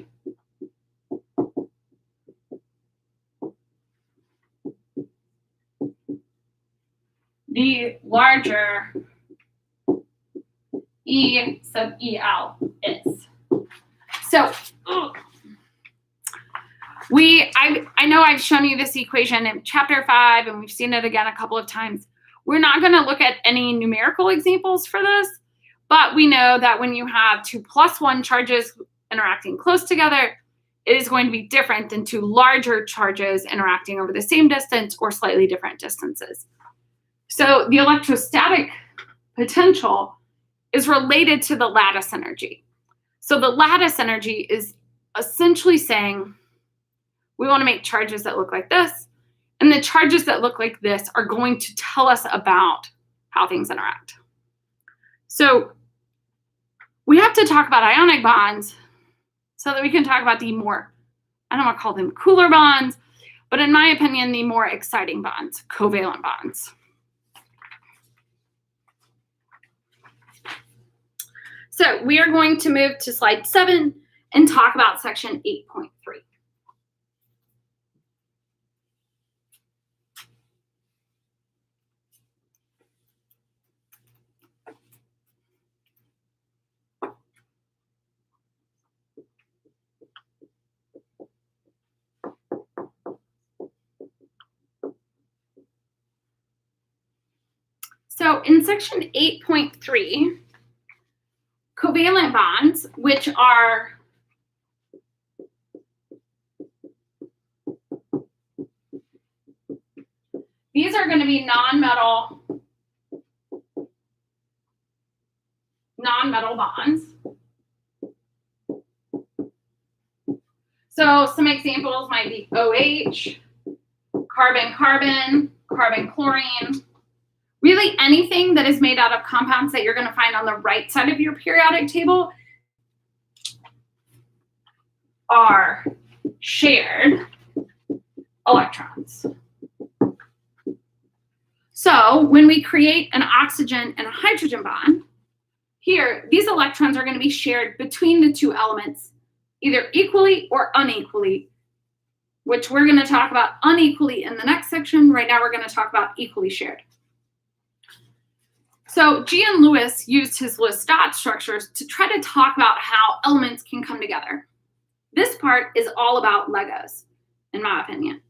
Speaker 1: The larger E sub EL is. So I know I've shown you this equation in chapter 5, and we've seen it again a couple of times. We're not going to look at any numerical examples for this, but we know that when you have 2 plus 1 charges interacting close together, it is going to be different than 2 larger charges interacting over the same distance or slightly different distances. So the electrostatic potential is related to the lattice energy. So the lattice energy is essentially saying we want to make charges that look like this, and the charges that look like this are going to tell us about how things interact. So we have to talk about ionic bonds so that we can talk about the more, I don't want to call them cooler bonds, but in my opinion, the more exciting bonds, covalent bonds. So we are going to move to slide 7 and talk about section 8.3. So in section 8.3, covalent bonds, which are these are going to be non-metal bonds. So some examples might be OH, carbon-carbon, carbon-chlorine. Really anything that is made out of compounds that you're going to find on the right side of your periodic table are shared electrons. So when we create an oxygen and a hydrogen bond, here, these electrons are going to be shared between the two elements, either equally or unequally, which we're going to talk about unequally in the next section. Right now, we're going to talk about equally shared. So G and Lewis used his Lewis-dot structures to try to talk about how elements can come together. This part is all about Legos, in my opinion.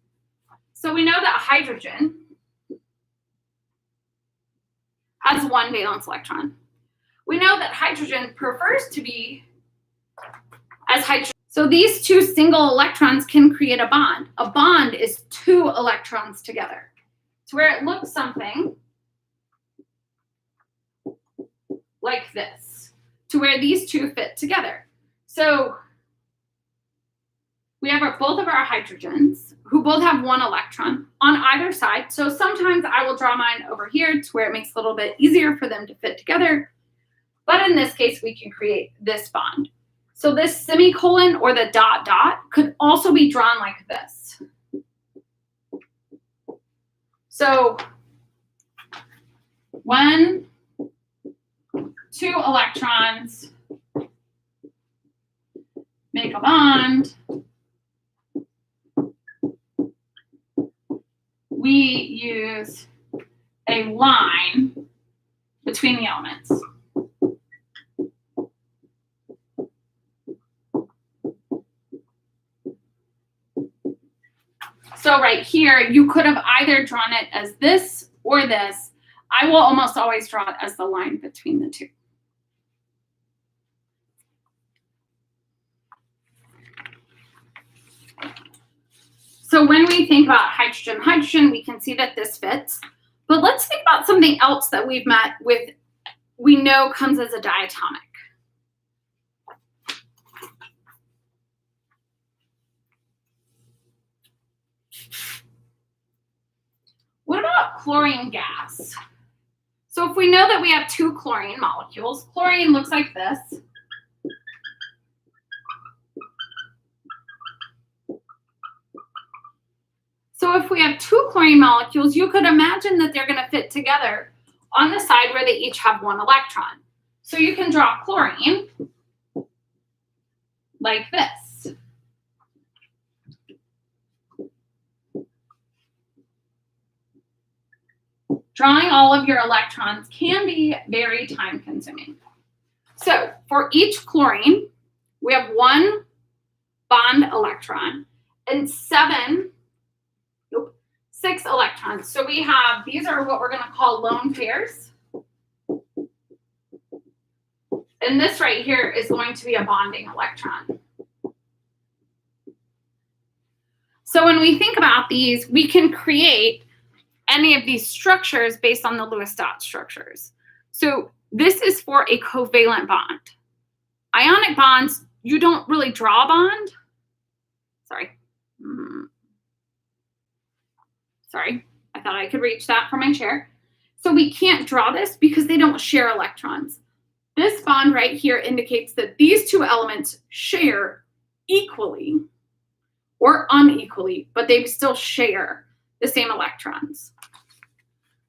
Speaker 1: So we know that hydrogen has one valence electron. We know that hydrogen prefers to be as hydrogen. So these two single electrons can create a bond. A bond is two electrons together. To where it looks something like this, to where these two fit together. So we have both of our hydrogens who both have one electron on either side. So sometimes I will draw mine over here to where it makes it a little bit easier for them to fit together. But in this case, we can create this bond. So this semicolon or the dot dot could also be drawn like this. So when two electrons make a bond, we use a line between the elements. So right here, you could have either drawn it as this or this. I will almost always draw it as the line between the two. So when we think about hydrogen, we can see that this fits. But let's think about something else that we've met with, we know comes as a diatomic. What about chlorine gas? So if we know that we have two chlorine molecules, chlorine looks like this. So if we have two chlorine molecules, you could imagine that they're going to fit together on the side where they each have one electron. So you can draw chlorine like this. Drawing all of your electrons can be very time consuming. So for each chlorine, we have one bond electron and six electrons. So we have, these are what we're going to call lone pairs. And this right here is going to be a bonding electron. So when we think about these, we can create any of these structures based on the Lewis-dot structures. So this is for a covalent bond. Ionic bonds, you don't really draw a bond. Sorry, I thought I could reach that from my chair. So we can't draw this because they don't share electrons. This bond right here indicates that these two elements share equally or unequally, but they still share the same electrons.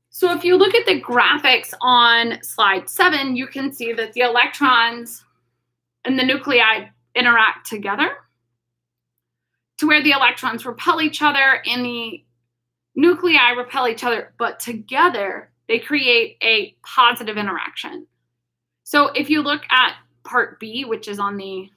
Speaker 1: So if you look at the graphics on slide 7, you can see that the electrons and the nuclei interact together to where the electrons repel each other and the nuclei repel each other, but together they create a positive interaction. So if you look at part B, which is on the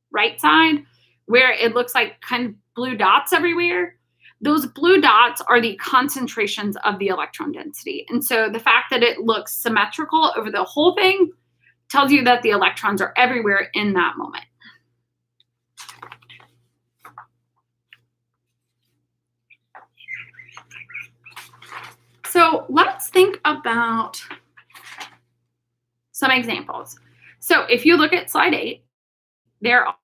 Speaker 1: right side, where it looks like kind of blue dots everywhere, those blue dots are the concentrations of the electron density. And so the fact that it looks symmetrical over the whole thing tells you that the electrons are everywhere in that moment. So let's think about some examples. So if you look at slide 8, there are.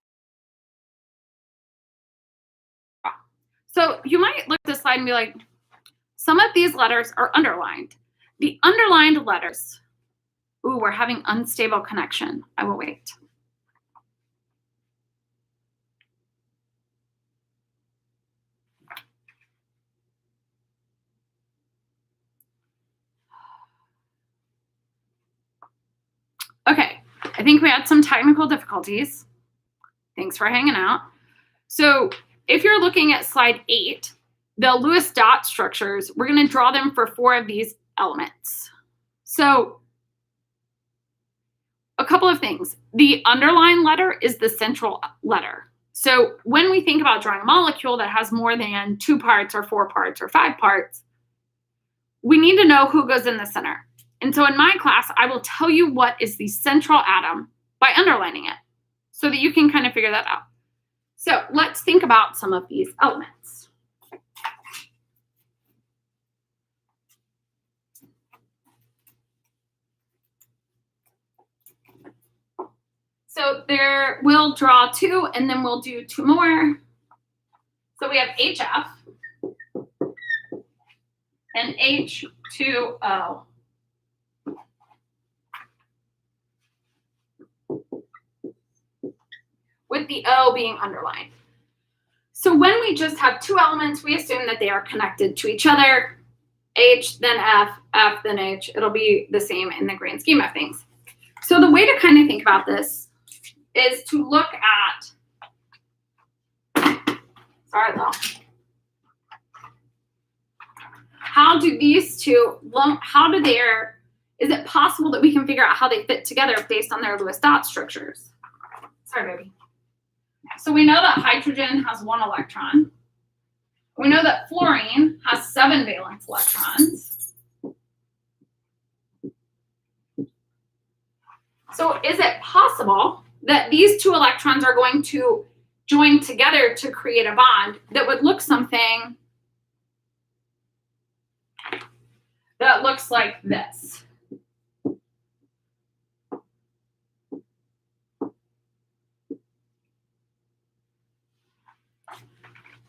Speaker 1: So you might look at this slide and be like, some of these letters are underlined. The underlined letters, ooh, we're having unstable connection. I will wait. Okay, I think we had some technical difficulties. Thanks for hanging out. So if you're looking at slide 8, the Lewis dot structures, we're going to draw them for 4 of these elements. So a couple of things. The underlying letter is the central letter. So when we think about drawing a molecule that has more than 2 parts or 4 parts or 5 parts, we need to know who goes in the center. And so in my class, I will tell you what is the central atom by underlining it so that you can kind of figure that out. So let's think about some of these elements. So there, we'll draw 2, and then we'll do 2 more. So we have HF and H2O. With the O being underlined. So when we just have 2 elements, we assume that they are connected to each other. H, then F, F, then H. It'll be the same in the grand scheme of things. So the way to kind of think about this is to look at, sorry though, how do these two, is it possible that we can figure out how they fit together based on their Lewis dot structures? Sorry, baby. So we know that hydrogen has 1 electron. We know that fluorine has 7 valence electrons. So is it possible that these 2 electrons are going to join together to create a bond that would look something that looks like this?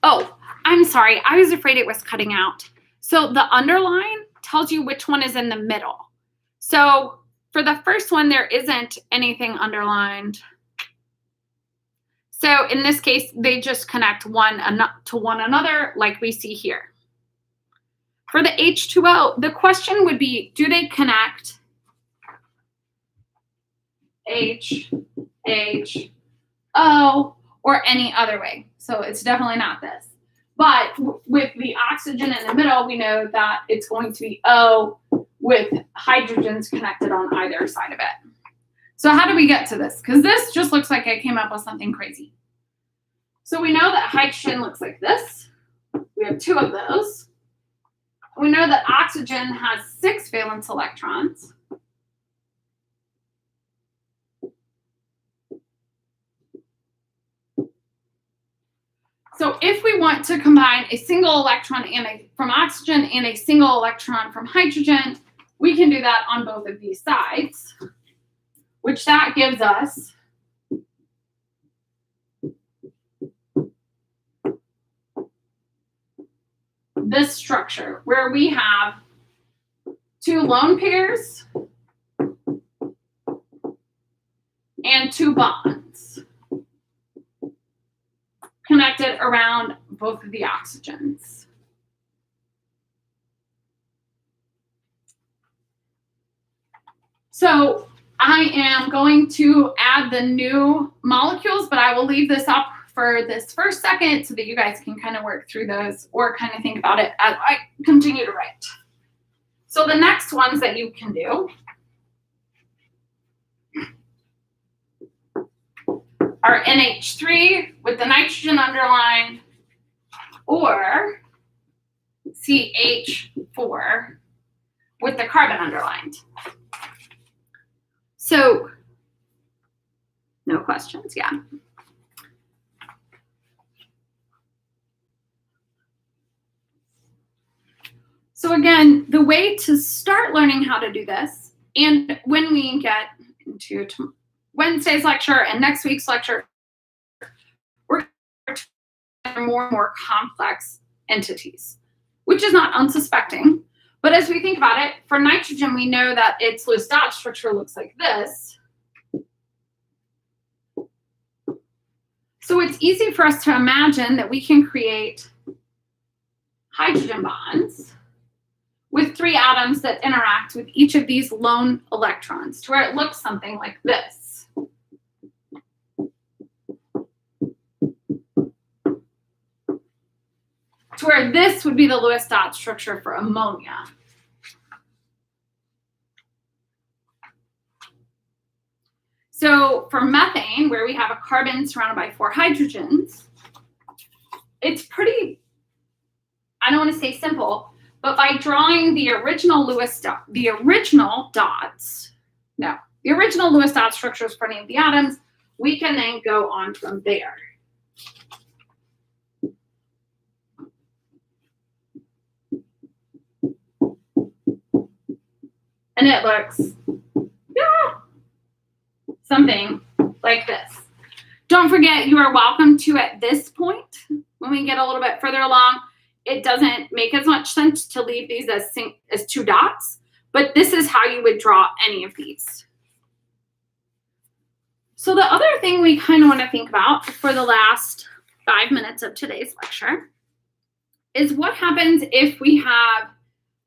Speaker 1: Oh, I'm sorry. I was afraid it was cutting out. So the underline tells you which one is in the middle. So for the first one, there isn't anything underlined. So in this case, they just connect one to one another like we see here. For the H2O, the question would be, do they connect H, H, O, or any other way? So it's definitely not this. But with the oxygen in the middle, we know that it's going to be O with hydrogens connected on either side of it. So how do we get to this? Because this just looks like I came up with something crazy. So we know that hydrogen looks like this. We have 2 of those. We know that oxygen has 6 valence electrons. So if we want to combine a single electron from oxygen and a single electron from hydrogen, we can do that on both of these sides, which that gives us this structure where we have 2 lone pairs and 2 bonds connected around both of the oxygens. So I am going to add the new molecules, but I will leave this up for this first second so that you guys can kind of work through those or kind of think about it as I continue to write. So the next ones that you can do are NH3 with the nitrogen underlined, or CH4 with the carbon underlined. So, no questions, yeah. So again, the way to start learning how to do this, and when we get into Wednesday's lecture and next week's lecture, we're going to more and more complex entities, which is not unsuspecting. But as we think about it, for nitrogen, we know that its Lewis dot structure looks like this. So it's easy for us to imagine that we can create hydrogen bonds with 3 atoms that interact with each of these lone electrons to where it looks something like this. To where this would be the Lewis dot structure for ammonia. So for methane, where we have a carbon surrounded by 4 hydrogens, it's pretty, I don't want to say simple, but by drawing the original Lewis dot structures for any of the atoms, we can then go on from there. And it looks something like this. Don't forget, you are welcome to, at this point, when we get a little bit further along, it doesn't make as much sense to leave these as 2 dots, but this is how you would draw any of these. So the other thing we kind of want to think about for the last 5 minutes of today's lecture is what happens if we have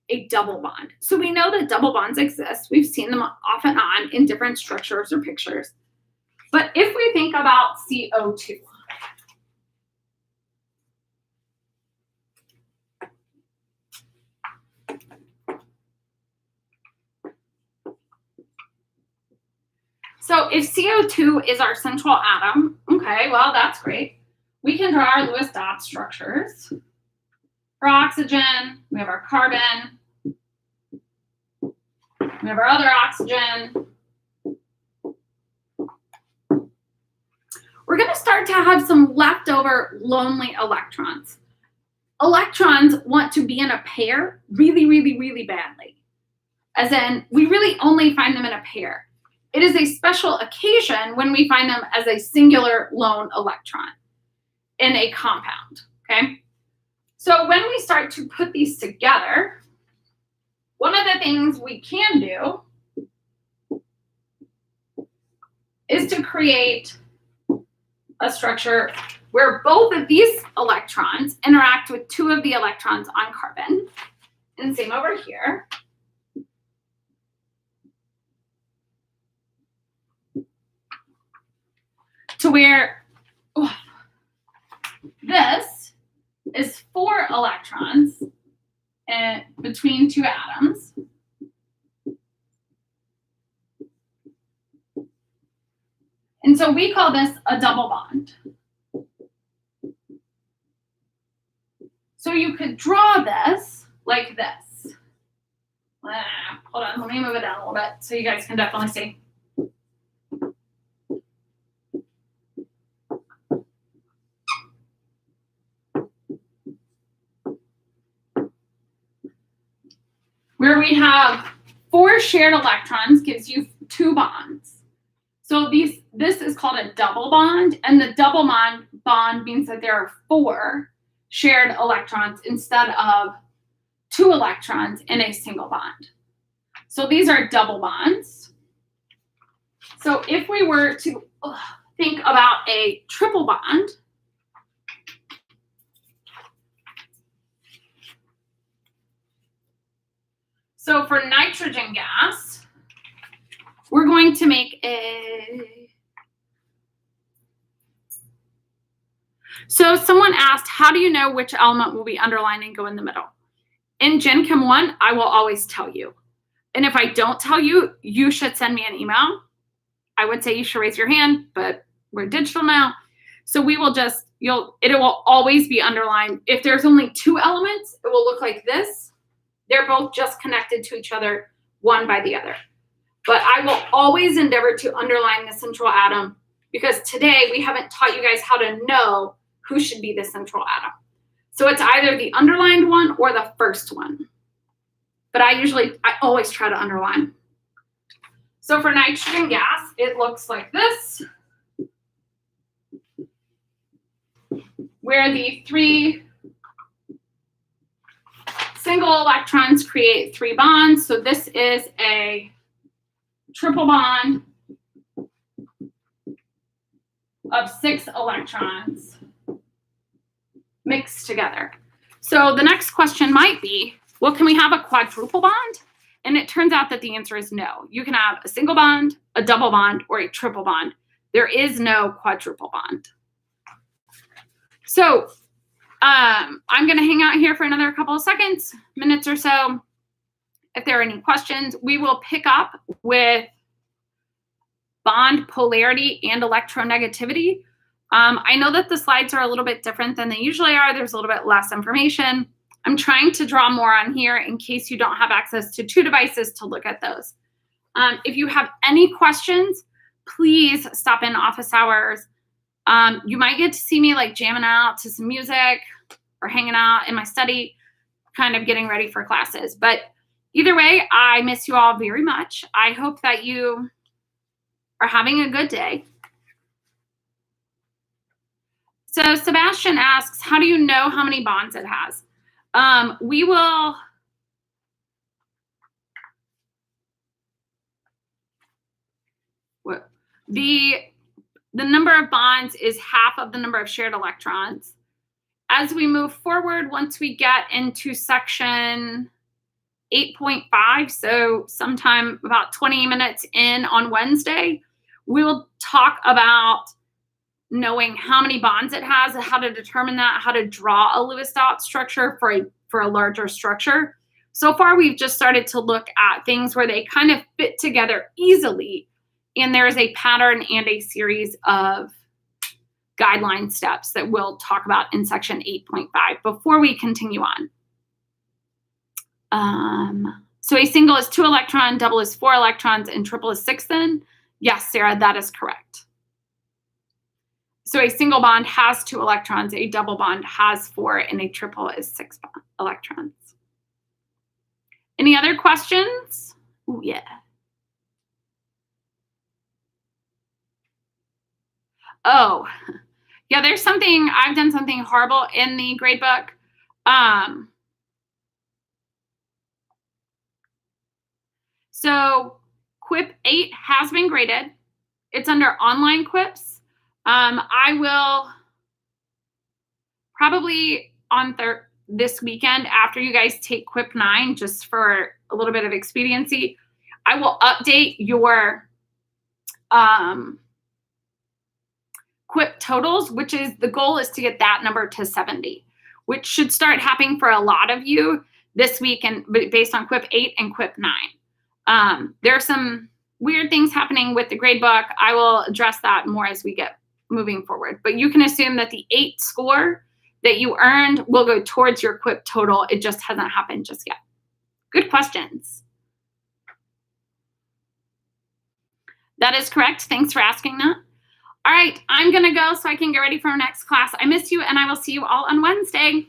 Speaker 1: a double bond. So we know that double bonds exist. We've seen them off and on in different structures or pictures. But if we think about CO2, so if CO2 is our central atom, okay, well, that's great. We can draw our Lewis dot structures. For oxygen, we have our carbon, we have our other oxygen. We're going to start to have some leftover lonely electrons. Electrons want to be in a pair really, really, really badly. As in, we really only find them in a pair. It is a special occasion when we find them as a singular lone electron in a compound, okay? So when we start to put these together, one of the things we can do is to create a structure where both of these electrons interact with 2 of the electrons on carbon. And same over here. To where this is 4 electrons between 2 atoms. And so we call this a double bond. So you could draw this like this. Hold on, let me move it down a little bit so you guys can definitely see. Where we have 4 shared electrons gives you 2 bonds. So this is called a double bond, and the double bond means that there are 4 shared electrons instead of 2 electrons in a single bond. So these are double bonds. So if we were to think about a triple bond, so for nitrogen gas, we're going to make a... So someone asked, how do you know which element will be underlined and go in the middle? In Gen Chem 1, I will always tell you. And if I don't tell you, you should send me an email. I would say you should raise your hand, but we're digital now. So we will just, it will always be underlined. If there's only 2 elements, it will look like this. They're both just connected to each other, one by the other. But I will always endeavor to underline the central atom because today we haven't taught you guys how to know who should be the central atom. So it's either the underlined one or the first one. But I always try to underline. So for nitrogen gas, it looks like this, where the 3 single electrons create 3 bonds. So this is a triple bond of 6 electrons mixed together. So the next question might be, Well, can we have a quadruple bond? And it turns out that the answer is no. You can have a single bond, a double bond, or a triple bond. There is no quadruple bond. So I'm going to hang out here for another couple of seconds, minutes or so. If there are any questions, we will pick up with bond polarity and electronegativity. I know that the slides are a little bit different than they usually are. There's a little bit less information. I'm trying to draw more on here in case you don't have access to 2 devices to look at those. If you have any questions, please stop in office hours. You might get to see me like jamming out to some music or hanging out in my study, kind of getting ready for classes. But either way, I miss you all very much. I hope that you are having a good day. So Sebastian asks, how do you know how many bonds it has? We will the number of bonds is half of the number of shared electrons. As we move forward, once we get into section 8.5, so sometime about 20 minutes in on Wednesday, we'll talk about knowing how many bonds it has, how to determine that, how to draw a Lewis dot structure for a larger structure. So far, we've just started to look at things where they kind of fit together easily, and there is a pattern and a series of guideline steps that we'll talk about in section 8.5 before we continue on. So a single is 2 electrons, double is 4 electrons, and triple is 6 then? Yes, Sarah, that is correct. So a single bond has 2 electrons, a double bond has 4, and a triple is 6 electrons. Any other questions? Ooh, yeah. Oh, yeah, there's something, I've done something horrible in the grade book. So Quip 8 has been graded. It's under online quips. I will probably on this weekend after you guys take Quip 9, just for a little bit of expediency, I will update your Quip totals, which is the goal is to get that number to 70, which should start happening for a lot of you this week, and based on Quip 8 and Quip 9. There are some weird things happening with the grade book. I will address that more as we get moving forward. But you can assume that the 8 score that you earned will go towards your Quip total. It just hasn't happened just yet. Good questions. That is correct. Thanks for asking that. All right, I'm going to go so I can get ready for our next class. I miss you, and I will see you all on Wednesday.